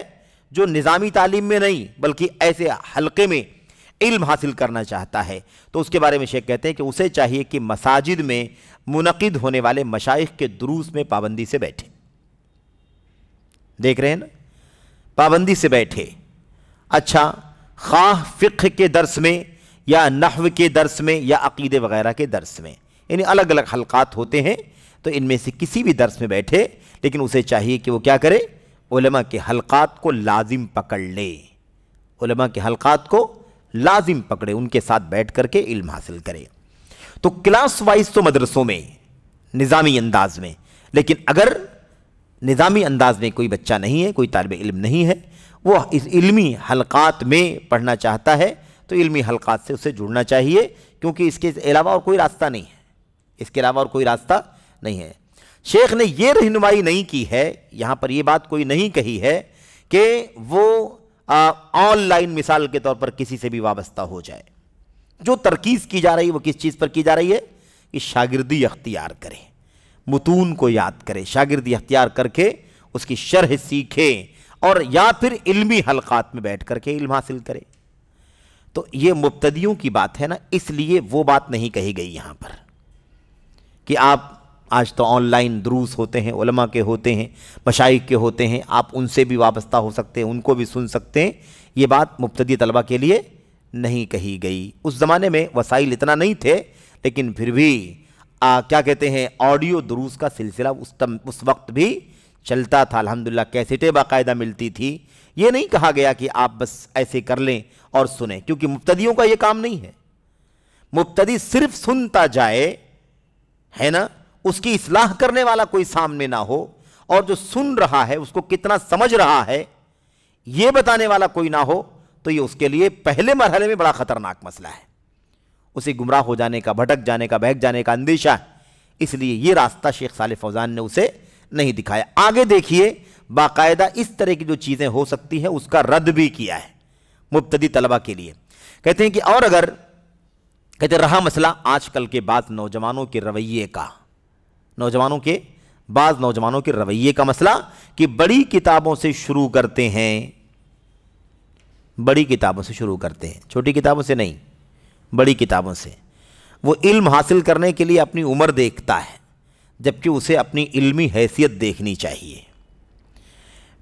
جو نظامی تعلیم میں نہیں بلکہ ایسے حلقے میں علم حاصل کرنا چاہتا ہے، تو اس کے بارے میں شیخ کہتے ہیں کہ اسے چاہیے کہ مساجد میں منعقد ہونے والے مشائخ کے دروس میں پابندی سے بیٹھے۔ دیکھ رہے ہیں نا، پابندی سے بیٹھے۔ اچھا، خواہ فقہ کے درس میں یا نحو کے درس میں یا عقیدے وغیرہ کے درس میں، یعنی الگ الگ حلقات ہوتے ہیں، تو ان میں سے کسی بھی درس میں بیٹھے، لیکن اسے چاہیے کہ وہ کیا کرے، علماء کے حلقات کو لازم پکڑ لے، علماء کے حلقات کو لازم پکڑے، ان کے ساتھ بیٹھ کر کے علم حاصل کرے۔ تو کلاس وائز تو مدرسوں میں نظامی انداز میں، لیکن اگر نظامی انداز میں کوئی بچہ نہیں ہے، کوئی طالب علم نہیں ہے، وہ اس علمی حلقات میں پڑھنا چاہتا ہے تو علمی حلقات سے اسے جڑنا چاہیے، کیونکہ اس کے علاوہ اور کوئی راستہ نہیں ہے، اس کے علاوہ اور کوئی راستہ نہیں ہے۔ شیخ نے یہ رہنمائی نہیں کی ہے، یہاں پر یہ بات کوئی نہیں کہی ہے کہ وہ آن لائن مثال کے طور پر کسی سے بھی وابستہ ہو جائے۔ جو ترکیز کی جا رہی ہے وہ کس چیز پر کی جا رہی ہے کہ شاگردی اختیار کرے، متون کو یاد کرے، شاگردی اختیار کر کے اس کی شرح سیکھے اور یا پھر علمی حلقات میں بیٹھ کر کے علم حاصل کرے۔ تو یہ مبتدیوں کی بات ہے نا، اس لیے وہ بات نہیں کہی گئی یہاں پر کہ آپ آج تو آن لائن دروس ہوتے ہیں، علماء کے ہوتے ہیں، مشائخ کے ہوتے ہیں، آپ ان سے بھی وابستہ ہو سکتے ہیں، ان کو بھی سن سکتے ہیں۔ یہ بات مبتدی طلبہ کے لیے نہیں کہی گئی۔ اس زمانے میں وسائل اتنا نہیں تھے، لیکن پھر بھی کیا کہتے ہیں، آڈیو دروس کا سلسلہ اس وقت بھی چلتا تھا، الحمدللہ کیسٹیں باقاعدہ ملتی تھی۔ یہ نہیں کہا گیا کہ آپ بس ایسے کر لیں اور سنیں، کیونکہ مبتدیوں کا یہ کام نہیں ہے۔ مبتدی صرف سنتا جائے، ہے نا، اس کی اصلاح کرنے والا کوئی سامنے نہ ہو، اور جو سن رہا ہے اس کو کتنا سمجھ رہا ہے یہ بتانے والا کوئی نہ ہو، تو یہ اس کے لیے پہلے مرحلے میں بڑا خطرناک مسئلہ ہے۔ اسے گمراہ ہو جانے کا، بھٹک جانے کا، بہک جانے کا اندیشہ ہے۔ اس لیے یہ راستہ شیخ صالح فوزان نے اسے نہیں دکھایا۔ آگے دیکھیے، باقاعدہ اس طرح کی جو چیزیں ہو سکتی ہیں اس کا رد بھی کیا ہے مبتدی طلبہ کے لیے۔ کہتے ہیں کہ اور اگر کہتے رہا مسئلہ آج کل کے بعض نوجوانوں کے رویے کا، بعض نوجوانوں کے رویے کا مسئلہ کہ بڑی کتابوں سے شروع کرتے ہیں، بڑی کتابوں سے شروع کرتے ہیں، چھوٹی کتابوں سے نہیں، بڑی کتابوں سے۔ وہ علم حاصل کرنے کے لیے اپنی عمر دیکھتا ہے، جبکہ اسے اپنی علمی حیثیت دیکھنی چاہیے۔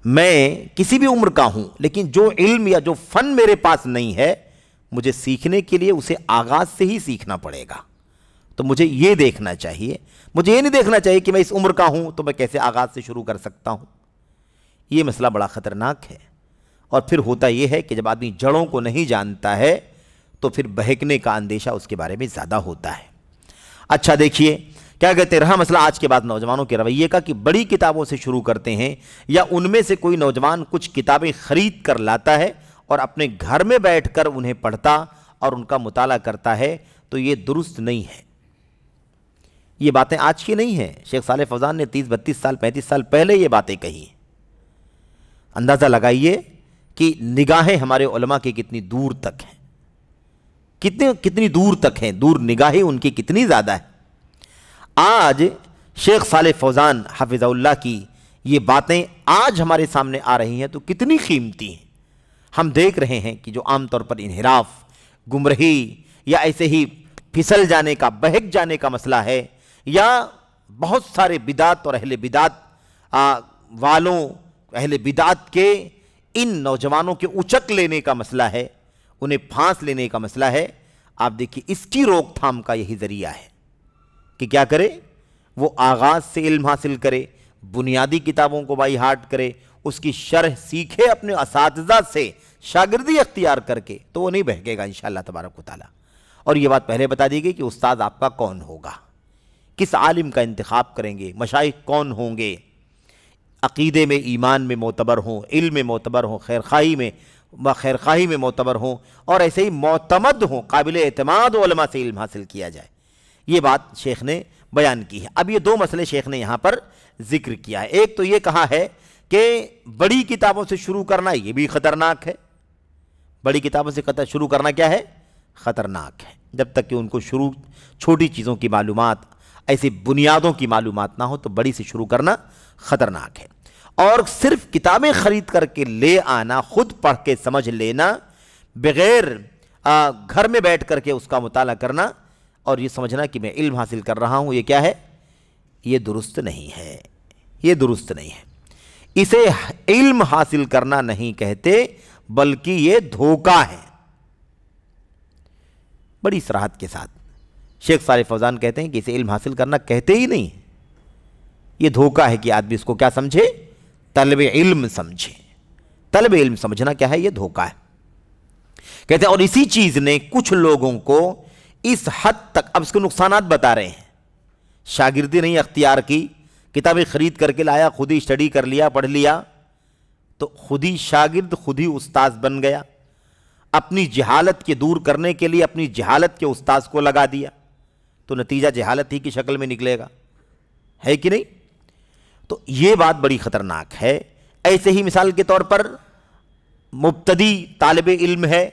میں کسی بھی عمر کا ہوں، لیکن جو علم یا جو فن میرے پاس نہیں ہے، مجھے سیکھنے کے لیے اسے آغاز سے ہی سیکھنا پڑے گا۔ تو مجھے یہ دیکھنا چاہیے، مجھے یہ نہیں دیکھنا چاہیے کہ میں اس عمر کا ہوں تو میں کیسے آغاز سے شروع کر سکتا ہوں۔ یہ مسئلہ بڑا خطرناک ہے۔ اور پھر ہوتا یہ ہے کہ جب آدمی جڑوں کو نہیں جانتا ہے تو پھر بہکنے کا اندیشہ اس کے بارے میں زیادہ ہوتا ہے۔ اچھا دیکھیے کیا کہتے ہیں، رہا مسئلہ آج کے بعد نوجوانوں کے رویے کا کہ بڑی کتابوں سے شروع کرتے ہیں یا ان میں سے کوئی نوجوان کچھ کتابیں خرید کر لاتا ہے اور اپنے گھر میں بیٹھ کر انہیں پڑھتا اور ان کا مطالعہ کرتا ہے، تو یہ درست نہیں ہے۔ یہ باتیں آج کی نہیں ہیں، شیخ صالح فوزان نے 30-32 سال 35 سال پہلے یہ باتیں کہی ہیں۔ اندازہ لگائیے کہ نگاہیں ہمارے علماء کی کتنی دور تک ہیں، کتنی دور تک ہیں، دور نگاہیں ان کی کتنی زیادہ ہے۔ آج شیخ صالح فوزان حفظہ اللہ کی یہ باتیں آج ہمارے سامنے آ رہی ہیں تو کتنی قیمتی ہیں۔ ہم دیکھ رہے ہیں کہ جو عام طور پر انحراف، گمراہی یا ایسے ہی پھسل جانے کا، بہک جانے کا مسئلہ ہے، یا بہت سارے بدعت اور اہل بدعت والوں، اہل بدعت کے ان نوجوانوں کے اچک لینے کا مسئلہ ہے، انہیں پھانس لینے کا مسئلہ ہے۔ آپ دیکھیے اس کی روک تھام کا یہی ذریعہ ہے کہ کیا کرے، وہ آغاز سے علم حاصل کرے، بنیادی کتابوں کو بائی ہارٹ کرے، اس کی شرح سیکھے اپنے اساتذہ سے، شاگردی اختیار کر کے، تو وہ نہیں بہکے گا انشاءاللہ تبارک و تعالی۔ اور یہ بات پہلے بتا دی گئی کہ استاد آپ کا کون ہوگا، کس عالم کا انتخاب کریں گے، مشائخ کون ہوں گے، عقیدے میں، ایمان میں معتبر ہوں، علم میں معتبر ہوں، خیرخواہی میں معتبر ہوں، اور ایسے ہی معتمد ہوں، قابل اعتماد علماء سے علم حاصل کیا جائے۔ یہ بات شیخ نے بیان کی ہے۔ اب یہ دو مسئلے شیخ نے یہاں پر ذکر کیا ہے۔ ایک تو یہ کہا ہے کہ بڑی کتابوں سے شروع کرنا یہ بھی خطرناک ہے۔ بڑی کتابوں سے شروع کرنا کیا ہے؟ خطرناک ہے۔ جب تک کہ ان کو چھوٹی چیزوں کی معلومات، ایسی بنیادوں کی معلومات نہ ہو تو بڑی سے شروع کرنا خطرناک ہے۔ اور صرف کتابیں خرید کر کے لے آنا، خود پڑھ کے سمجھ لینا، بغیر گھر میں بیٹھ کر کے اس کا مطالعہ کرنا اور یہ سمجھنا کہ میں علم حاصل کر رہا ہوں، یہ کیا ہے؟ یہ درست نہیں ہے، یہ درست نہیں ہے۔ اسے علم حاصل کرنا نہیں کہتے بلکہ یہ دھوکہ ہے۔ بڑی صراحت کے ساتھ شیخ صالح فوزان کہتے ہیں کہ اسے علم حاصل کرنا کہتے ہی نہیں، یہ دھوکہ ہے کہ آدمی اس کو کیا سمجھے؟ طلب علم سمجھے۔ طلب علم سمجھنا کیا ہے؟ یہ دھوکہ ہے۔ کہتے ہیں اور اسی چیز نے کچھ لوگوں کو اس حد تک، اب اس کے نقصانات بتا رہے ہیں، شاگردی نہیں اختیار کی، کتابیں خرید کر کے لایا، خود ہی اسٹڈی کر لیا، پڑھ لیا، تو خود ہی شاگرد، خود ہی استاذ بن گیا، اپنی جہالت کے دور کرنے کے لیے اپنی جہالت کے استاذ کو لگا دیا، تو نتیجہ جہالت ہی کی شکل میں نکلے گا، ہے کہ نہیں؟ تو یہ بات بڑی خطرناک ہے۔ ایسے ہی مثال کے طور پر مبتدی طالب علم ہے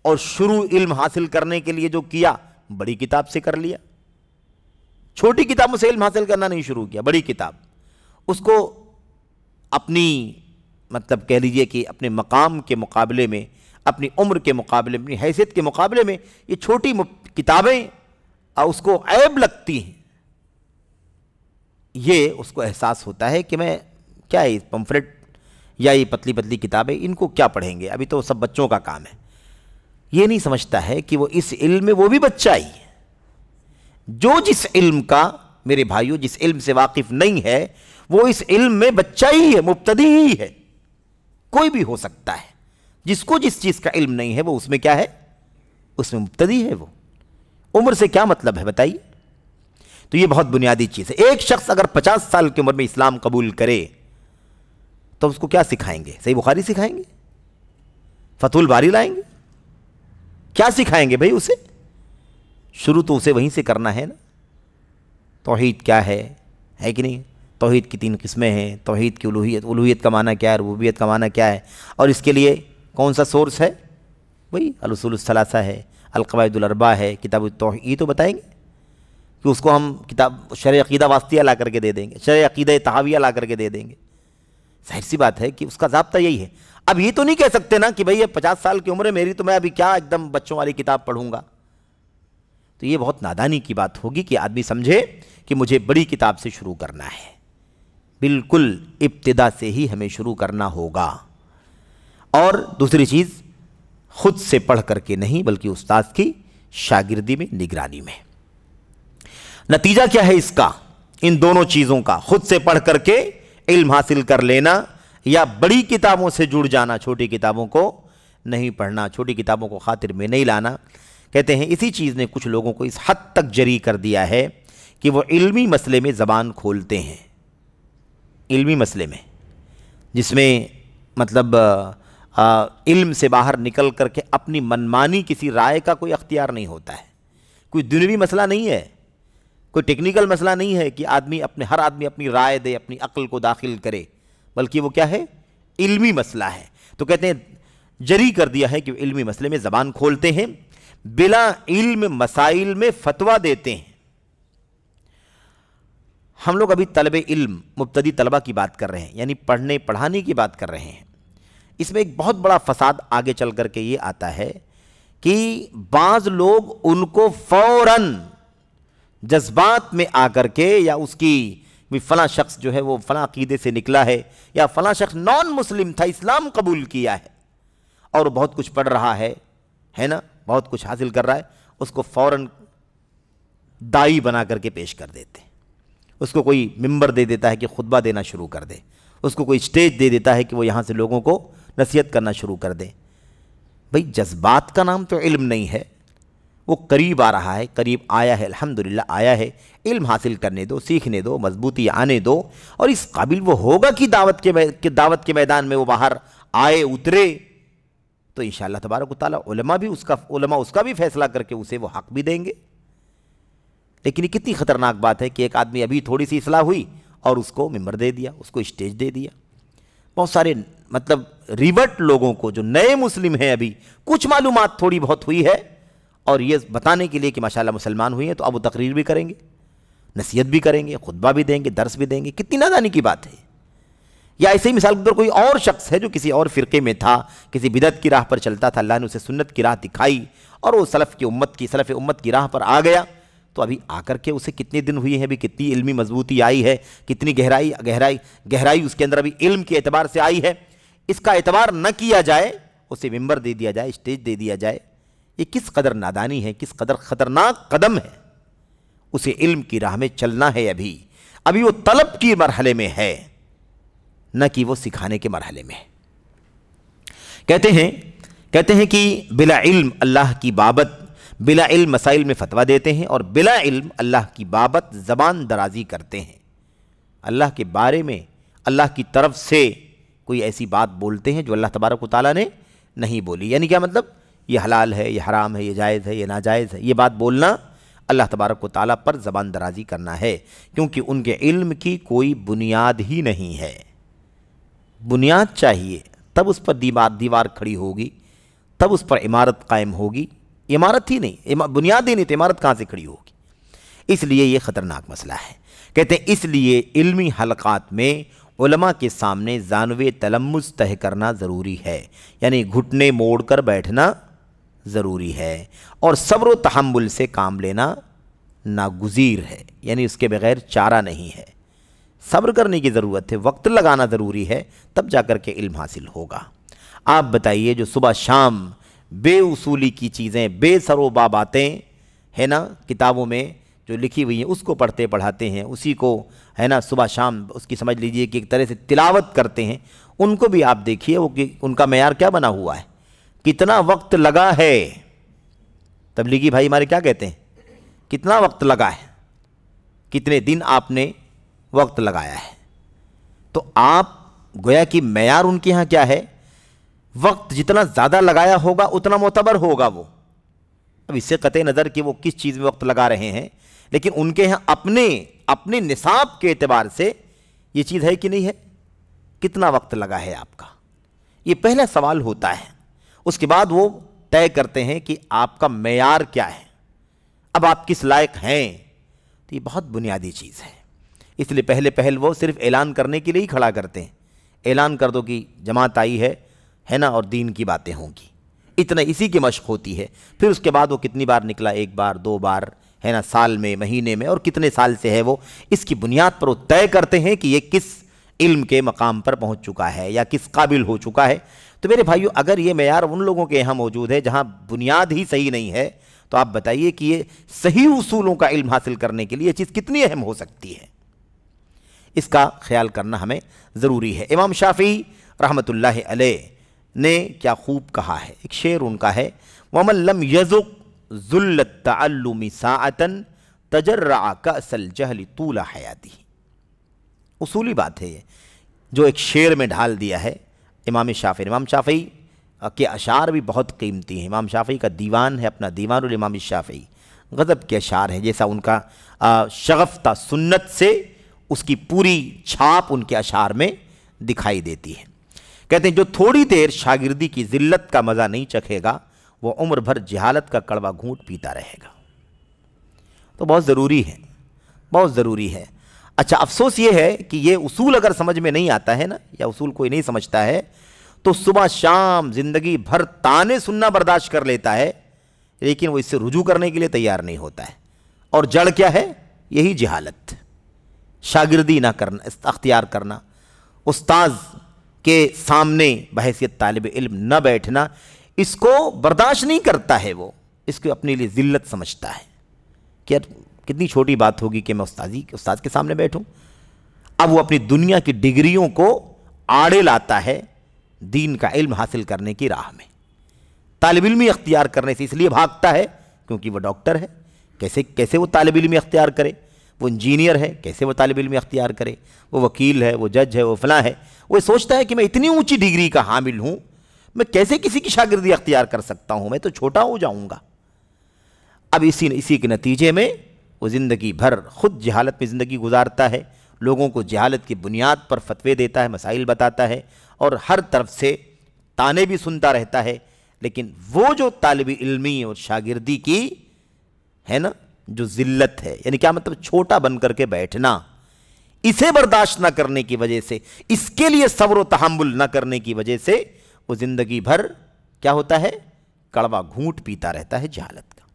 اور شروع علم حاصل کرنے کے لیے جو کیا، بڑی کتاب سے کر لیا، چھوٹی کتابوں سے علم حاصل کرنا نہیں شروع کیا، بڑی کتاب، اس کو اپنی مطلب کہہ لیجئے کہ اپنے مقام کے مقابلے میں، اپنی عمر کے مقابلے میں، اپنی حیثیت کے مقابلے میں یہ چھوٹی کتابیں اس کو عیب لگتی ہیں۔ یہ اس کو احساس ہوتا ہے کہ میں کیا ہے پمفلٹ یا یہ پتلی پتلی کتابیں، ان کو کیا پڑھیں گے، ابھی تو سب بچوں کا کام ہے۔ یہ نہیں سمجھتا ہے کہ وہ اس علم میں وہ بھی بچہ ہی ہے۔ جو جس علم کا، میرے بھائیوں، جس علم سے واقف نہیں ہے وہ اس علم میں بچہ ہی ہے، مبتدی ہی ہے، کوئی بھی ہو سکتا ہے۔ جس کو جس چیز کا علم نہیں ہے وہ اس میں کیا ہے؟ اس میں مبتدی ہے۔ وہ عمر سے کیا مطلب ہے بتائیے؟ تو یہ بہت بنیادی چیز ہے۔ ایک شخص اگر 50 سال کی عمر میں اسلام قبول کرے تو اس کو کیا سکھائیں گے؟ صحیح بخاری سکھائیں گے؟ فتح الباری لائیں گے؟ کیا سکھائیں گے بھائی اسے؟ شروع تو اسے وہیں سے کرنا ہے نا۔ توحید کیا ہے کہ نہیں؟ توحید کی 3 قسمیں ہیں، توحید کی الوہیت کا معنی کیا ہے، ربوبیت کا معنی کیا ہے، اور اس کے لیے کون سا سورس ہے؟ وہی الاصول الثلاثہ ہے، القواعد الاربعہ ہے، کتاب التوحید، یہ تو بتائیں گے کہ اس کو ہم کتاب شرح عقیدہ واسطیہ لا کر کے دے دیں گے، شرح عقیدہ تحاویہ لا کر کے دے دیں گے۔ ظاہر سی بات ہے کہ اس کا ضابطہ یہی ہے۔ اب یہ تو نہیں کہہ سکتے نا کہ بھئی یہ 50 سال کی عمر ہے میری، تو میں ابھی کیا ایک دم بچوں والی کتاب پڑھوں گا۔ تو یہ بہت نادانی کی بات ہوگی کہ آدمی سمجھے کہ مجھے بڑی کتاب سے شروع کرنا ہے۔ بالکل ابتدا سے ہی ہمیں شروع کرنا ہوگا۔ اور دوسری چیز، خود سے پڑھ کر کے نہیں بلکہ استاد کی شاگردی میں، نگرانی میں۔ نتیجہ کیا ہے اس کا، ان دونوں چیزوں کا؟ خود سے پڑھ کر کے علم حاصل کر لینا یا بڑی کتابوں سے جڑ جانا، چھوٹی کتابوں کو نہیں پڑھنا، چھوٹی کتابوں کو خاطر میں نہیں لانا۔ کہتے ہیں اسی چیز نے کچھ لوگوں کو اس حد تک جری کر دیا ہے کہ وہ علمی مسئلے میں زبان کھولتے ہیں، علمی مسئلے میں جس میں مطلب علم سے باہر نکل کر کے اپنی منمانی کسی رائے کا کوئی اختیار نہیں ہوتا ہے، کوئی دنیوی مسئلہ نہیں ہے، کوئی ٹیکنیکل مسئلہ نہیں ہے کہ ہر آدمی اپنی رائے دے، اپنی عقل کو داخل کرے، بلکہ وہ کیا ہے؟ علمی مسئلہ ہے۔ تو کہتے ہیں جری کر دیا ہے کہ وہ علمی مسئلے میں زبان کھولتے ہیں، بلا علم مسائل میں فتویٰ دیتے ہیں۔ ہم لوگ ابھی طلب علم، مبتدی طلبہ کی بات کر رہے ہیں، یعنی پڑھنے پڑھانے کی بات کر رہے ہیں۔ اس میں ایک بہت بڑا فساد آگے چل کر کے یہ آتا ہے کہ بعض لوگ ان کو فوراً جذبات میں آ کر کے، یا اس کی فلاں شخص جو ہے وہ فلاں عقیدے سے نکلا ہے، یا فلاں شخص نان مسلم تھا، اسلام قبول کیا ہے اور وہ بہت کچھ پڑھ رہا ہے نا، بہت کچھ حاصل کر رہا ہے، اس کو فوراً داعی بنا کر کے پیش کر دیتے ہیں۔ اس کو کوئی ممبر دے دیتا ہے کہ خطبہ دینا شروع کر دے، اس کو کوئی اسٹیج دے دیتا ہے کہ وہ یہاں سے لوگوں کو نصیحت کرنا شروع کر دے۔ بھئی جذبات کا نام تو علم نہیں ہے، وہ قریب آ رہا ہے، قریب آیا ہے، الحمدللہ آیا ہے، علم حاصل کرنے دو، سیکھنے دو، مضبوطی آنے دو، اور اس قابل وہ ہوگا کہ دعوت کے میدان میں وہ باہر آئے اترے، تو انشاءاللہ تبارک و تعالیٰ علماء اس کا بھی فیصلہ کر کے اسے وہ حق بھی دیں گے۔ لیکن یہ کتنی خطرناک بات ہے کہ ایک آدمی ابھی تھوڑی سی اصلاح ہوئی اور اس کو ممبر دے دیا، اس کو اسٹیج دے دیا۔ بہت سارے مطلب ریورٹ لوگوں کو جو نئے مسلم ہیں، ابھی کچھ معلومات تھوڑی بہت ہوئی ہے، اور یہ بتانے کے لیے کہ ماشاءاللہ مسلمان ہوئی ہیں، تو اب وہ تقریر بھی کریں گے، نصیحت بھی کریں گے، خطبہ بھی دیں گے، درس بھی دیں گے۔ کتنی نادانی کی بات ہے۔ یا ایسے ہی مثال کے طور کوئی اور شخص ہے جو کسی اور فرقے میں تھا، کسی بدعت کی راہ پر چلتا تھا، اللہ نے اسے سنت کی راہ دکھائی اور وہ سلف امت کی راہ پر آ گیا، تو ابھی آ کر کے اسے کتنے دن ہوئے ہیں، ابھی کتنی علمی مضبوطی آئی ہے، کتنی گہرائی اس کے اندر ابھی علم کے اعتبار سے آئی ہے۔ اس کا اعتبار نہ کیا جائے، اسے ممبر دے دیا جائے، اسٹیج دے دیا جائے، یہ کس قدر نادانی ہے، کس قدر خطرناک قدم ہے۔ اسے علم کی راہ میں چلنا ہے، ابھی وہ طلب کی مرحلے میں ہے، نہ کہ وہ سکھانے کے مرحلے میں۔ کہتے ہیں کہ بلا علم اللہ کی بابت، بلا علم مسائل میں فتویٰ دیتے ہیں، اور بلا علم اللہ کی بابت زبان درازی کرتے ہیں۔ اللہ کے بارے میں اللہ کی طرف سے کوئی ایسی بات بولتے ہیں جو اللہ تبارک و تعالیٰ نے نہیں بولی۔ یعنی کیا مطلب؟ یہ حلال ہے، یہ حرام ہے، یہ جائز ہے، یہ ناجائز ہے، یہ بات بولنا اللہ تبارک و تعالیٰ پر زبان درازی کرنا ہے، کیونکہ ان کے علم کی کوئی بنیاد ہی نہیں ہے۔ بنیاد چاہیے، تب اس پر دیوار کھڑی ہوگی، تب اس پر عمارت قائم ہوگی۔ عمارت ہی نہیں، بنیاد ہی نہیں تو عمارت کہاں سے کھڑی ہوگی؟ اس لیے یہ خطرناک مسئلہ ہے۔ کہتے ہیں اس لیے علمی حلقات میں علماء کے سامنے زانوِ تلمس طے کرنا ضروری ہے، یعنی گھٹنے موڑ کر بیٹھنا ضروری ہے، اور صبر و تحمل سے کام لینا ناگزیر ہے، یعنی اس کے بغیر چارہ نہیں ہے۔ صبر کرنے کی ضرورت ہے، وقت لگانا ضروری ہے، تب جا کر کے علم حاصل ہوگا۔ آپ بتائیے جو صبح شام بے اصولی کی چیزیں، بے سر و با باتیں ہے نا کتابوں میں جو لکھی ہوئی ہیں، اس کو پڑھتے پڑھاتے ہیں، اسی کو ہے نا صبح شام اس کی سمجھ لیجئے کہ ایک طرح سے تلاوت کرتے ہیں، ان کو بھی آپ دیکھیے وہ کہ ان کا معیار کیا بنا ہوا ہے، کتنا وقت لگا ہے۔ تبلیغی بھائی ہمارے کیا کہتے ہیں؟ کتنا وقت لگا ہے، کتنے دن آپ نے وقت لگایا ہے۔ تو آپ گویا کہ معیار ان کے ہاں کیا ہے؟ وقت جتنا زیادہ لگایا ہوگا اتنا معتبر ہوگا وہ۔ اب اس سے قطع نظر کہ وہ کس چیز میں وقت لگا رہے ہیں، لیکن ان کے ہاں اپنے نصاب کے اعتبار سے یہ چیز ہے کہ نہیں ہے؟ کتنا وقت لگا ہے آپ کا؟ یہ پہلا سوال ہوتا ہے۔ اس کے بعد وہ طے کرتے ہیں کہ آپ کا معیار کیا ہے، اب آپ کس لائق ہیں۔ تو یہ بہت بنیادی چیز ہے، اس لیے پہل وہ صرف اعلان کرنے کے لیے ہی کھڑا کرتے ہیں۔ اعلان کر دو کہ جماعت آئی ہے نا، اور دین کی باتیں ہوں گی، اتنا اسی کی مشق ہوتی ہے۔ پھر اس کے بعد وہ کتنی بار نکلا، ایک بار، دو بار ہے نا، سال میں، مہینے میں، اور کتنے سال سے ہے وہ، اس کی بنیاد پر وہ طے کرتے ہیں کہ یہ کس علم کے مقام پر پہنچ چکا ہے یا کس قابل ہو چکا ہے۔ تو میرے بھائیو، اگر یہ معیار ان لوگوں کے یہاں موجود ہے جہاں بنیاد ہی صحیح نہیں ہے، تو آپ بتائیے کہ یہ صحیح اصولوں کا علم حاصل کرنے کے لیے یہ چیز کتنی اہم ہو سکتی ہے۔ اس کا خیال کرنا ہمیں ضروری ہے۔ امام شافعی رحمۃ اللہ علیہ نے کیا خوب کہا ہے، ایک شعر ان کا ہے، وَمَن لَمْ يَذُقْ ذل التعلم ساعتن تجرع کأس الجہل طول حیاتی. اصولی بات ہے یہ جو ایک شعر میں ڈھال دیا ہے امام شافعی. امام شافعی کے اشعار بھی بہت قیمتی ہیں. امام شافعی کا دیوان ہے اپنا دیوان الامام الشافعی، غضب کے اشعار ہیں. جیسا ان کا شغف تھا سنت سے، اس کی پوری چھاپ ان کے اشعار میں دکھائی دیتی ہے. کہتے ہیں جو تھوڑی دیر شاگردی کی ذلت کا مزہ نہیں چکھے گا وہ عمر بھر جہالت کا کڑوا گھونٹ پیتا رہے گا. تو بہت ضروری ہے، بہت ضروری ہے. اچھا افسوس یہ ہے کہ یہ اصول اگر سمجھ میں نہیں آتا ہے نا، یا اصول کوئی نہیں سمجھتا ہے، تو صبح شام زندگی بھر تانے سننا برداشت کر لیتا ہے، لیکن وہ اس سے رجوع کرنے کے لیے تیار نہیں ہوتا ہے. اور جڑ کیا ہے؟ یہی جہالت، شاگردی نہ کرنا، اختیار کرنا، استاذ کے سامنے بحیثیت طالب علم نہ بیٹھنا، اس کو برداشت نہیں کرتا ہے. وہ اس کو اپنے لیے ذلت سمجھتا ہے کہ کتنی چھوٹی بات ہوگی کہ میں استاذ کے سامنے بیٹھوں. اب وہ اپنی دنیا کی ڈگریوں کو آڑے لاتا ہے دین کا علم حاصل کرنے کی راہ میں. طالب علمی اختیار کرنے سے اس لیے بھاگتا ہے کیونکہ وہ ڈاکٹر ہے. کیسے وہ طالب علمی اختیار کرے؟ وہ انجینئر ہے، کیسے وہ طالب علمی اختیار کرے؟ وہ وکیل ہے، وہ جج ہے، وہ فلاں ہے. وہ سوچتا ہے کہ میں اتنی اونچی ڈگری کا حامل ہوں، میں کیسے کسی کی شاگردی اختیار کر سکتا ہوں؟ میں تو چھوٹا ہو جاؤں گا. اب اسی کے نتیجے میں وہ زندگی بھر خود جہالت میں زندگی گزارتا ہے، لوگوں کو جہالت کی بنیاد پر فتوے دیتا ہے، مسائل بتاتا ہے، اور ہر طرف سے تانے بھی سنتا رہتا ہے. لیکن وہ جو طالب علمی اور شاگردی کی ہے نا جو ذلت ہے، یعنی کیا مطلب؟ چھوٹا بن کر کے بیٹھنا، اسے برداشت نہ کرنے کی وجہ سے، اس کے لیے صبر و تحمل نہ کرنے کی وجہ سے وہ زندگی بھر کیا ہوتا ہے؟ کڑوا گھونٹ پیتا رہتا ہے جہالت کا.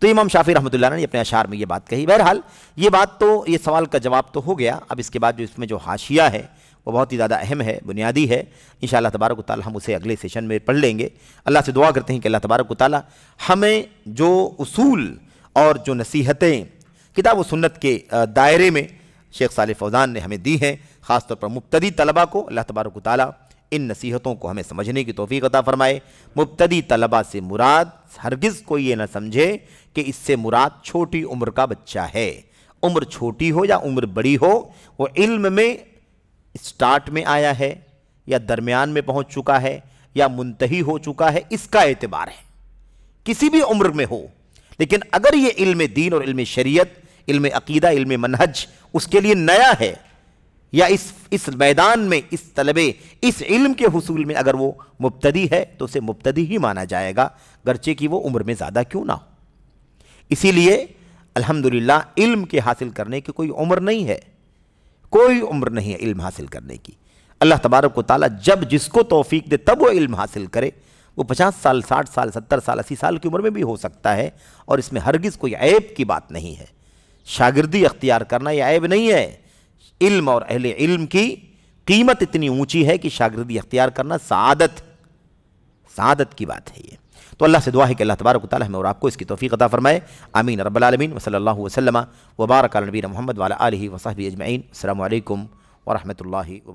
تو امام شافعی رحمۃ اللہ نے اپنے اشعار میں یہ بات کہی. بہرحال یہ بات تو، یہ سوال کا جواب تو ہو گیا. اب اس کے بعد جو اس میں جو حاشیہ ہے وہ بہت ہی زیادہ اہم ہے، بنیادی ہے. انشاءاللہ تبارک و تعالی ہم اسے اگلے سیشن میں پڑھ لیں گے. اللہ سے دعا کرتے ہیں کہ اللہ تبارک و تعالی ہمیں جو اصول اور جو نصیحتیں کتاب و سنت کے دائرے میں شیخ صالح فوزان نے ہمیں دی ہیں، خاص طور پر مبتدی طلبہ کو، اللہ تبارک و تعالی ان نصیحتوں کو ہمیں سمجھنے کی توفیق عطا فرمائے. مبتدی طلبہ سے مراد ہرگز کوئی یہ نہ سمجھے کہ اس سے مراد چھوٹی عمر کا بچہ ہے. عمر چھوٹی ہو یا عمر بڑی ہو، وہ علم میں اسٹارٹ میں آیا ہے یا درمیان میں پہنچ چکا ہے یا منتہی ہو چکا ہے، اس کا اعتبار ہے. کسی بھی عمر میں ہو، لیکن اگر یہ علم دین اور علم شریعت، علم عقیدہ، علم منہج اس کے لیے نیا ہے، یا اس میدان میں اس طلبے اس علم کے حصول میں اگر وہ مبتدی ہے تو اسے مبتدی ہی مانا جائے گا، گرچہ کہ وہ عمر میں زیادہ کیوں نہ ہو. اسی لیے الحمدللہ علم کے حاصل کرنے کی کوئی عمر نہیں ہے، کوئی عمر نہیں ہے علم حاصل کرنے کی. اللہ تبارک و تعالیٰ جب جس کو توفیق دے تب وہ علم حاصل کرے. وہ 50 سال، 60 سال، 70 سال، 80 سال کی عمر میں بھی ہو سکتا ہے، اور اس میں ہرگز کوئی عیب کی بات نہیں ہے. شاگردی اختیار کرنا یہ عیب نہیں ہے. علم اور اہل علم کی قیمت اتنی اونچی ہے کہ شاگردی اختیار کرنا سعادت کی بات ہے یہ. تو اللہ سے دعا ہے کہ اللہ تبارک و تعالی ہمیں اور آپ کو اس کی توفیق عطا فرمائے. آمین رب العالمین. وصلی اللہ وسلم وبارک علی نبینا محمد وعلی آلہ وصحبہ اجمعین. السلام علیکم ورحمۃ اللہ وبرکاتہ.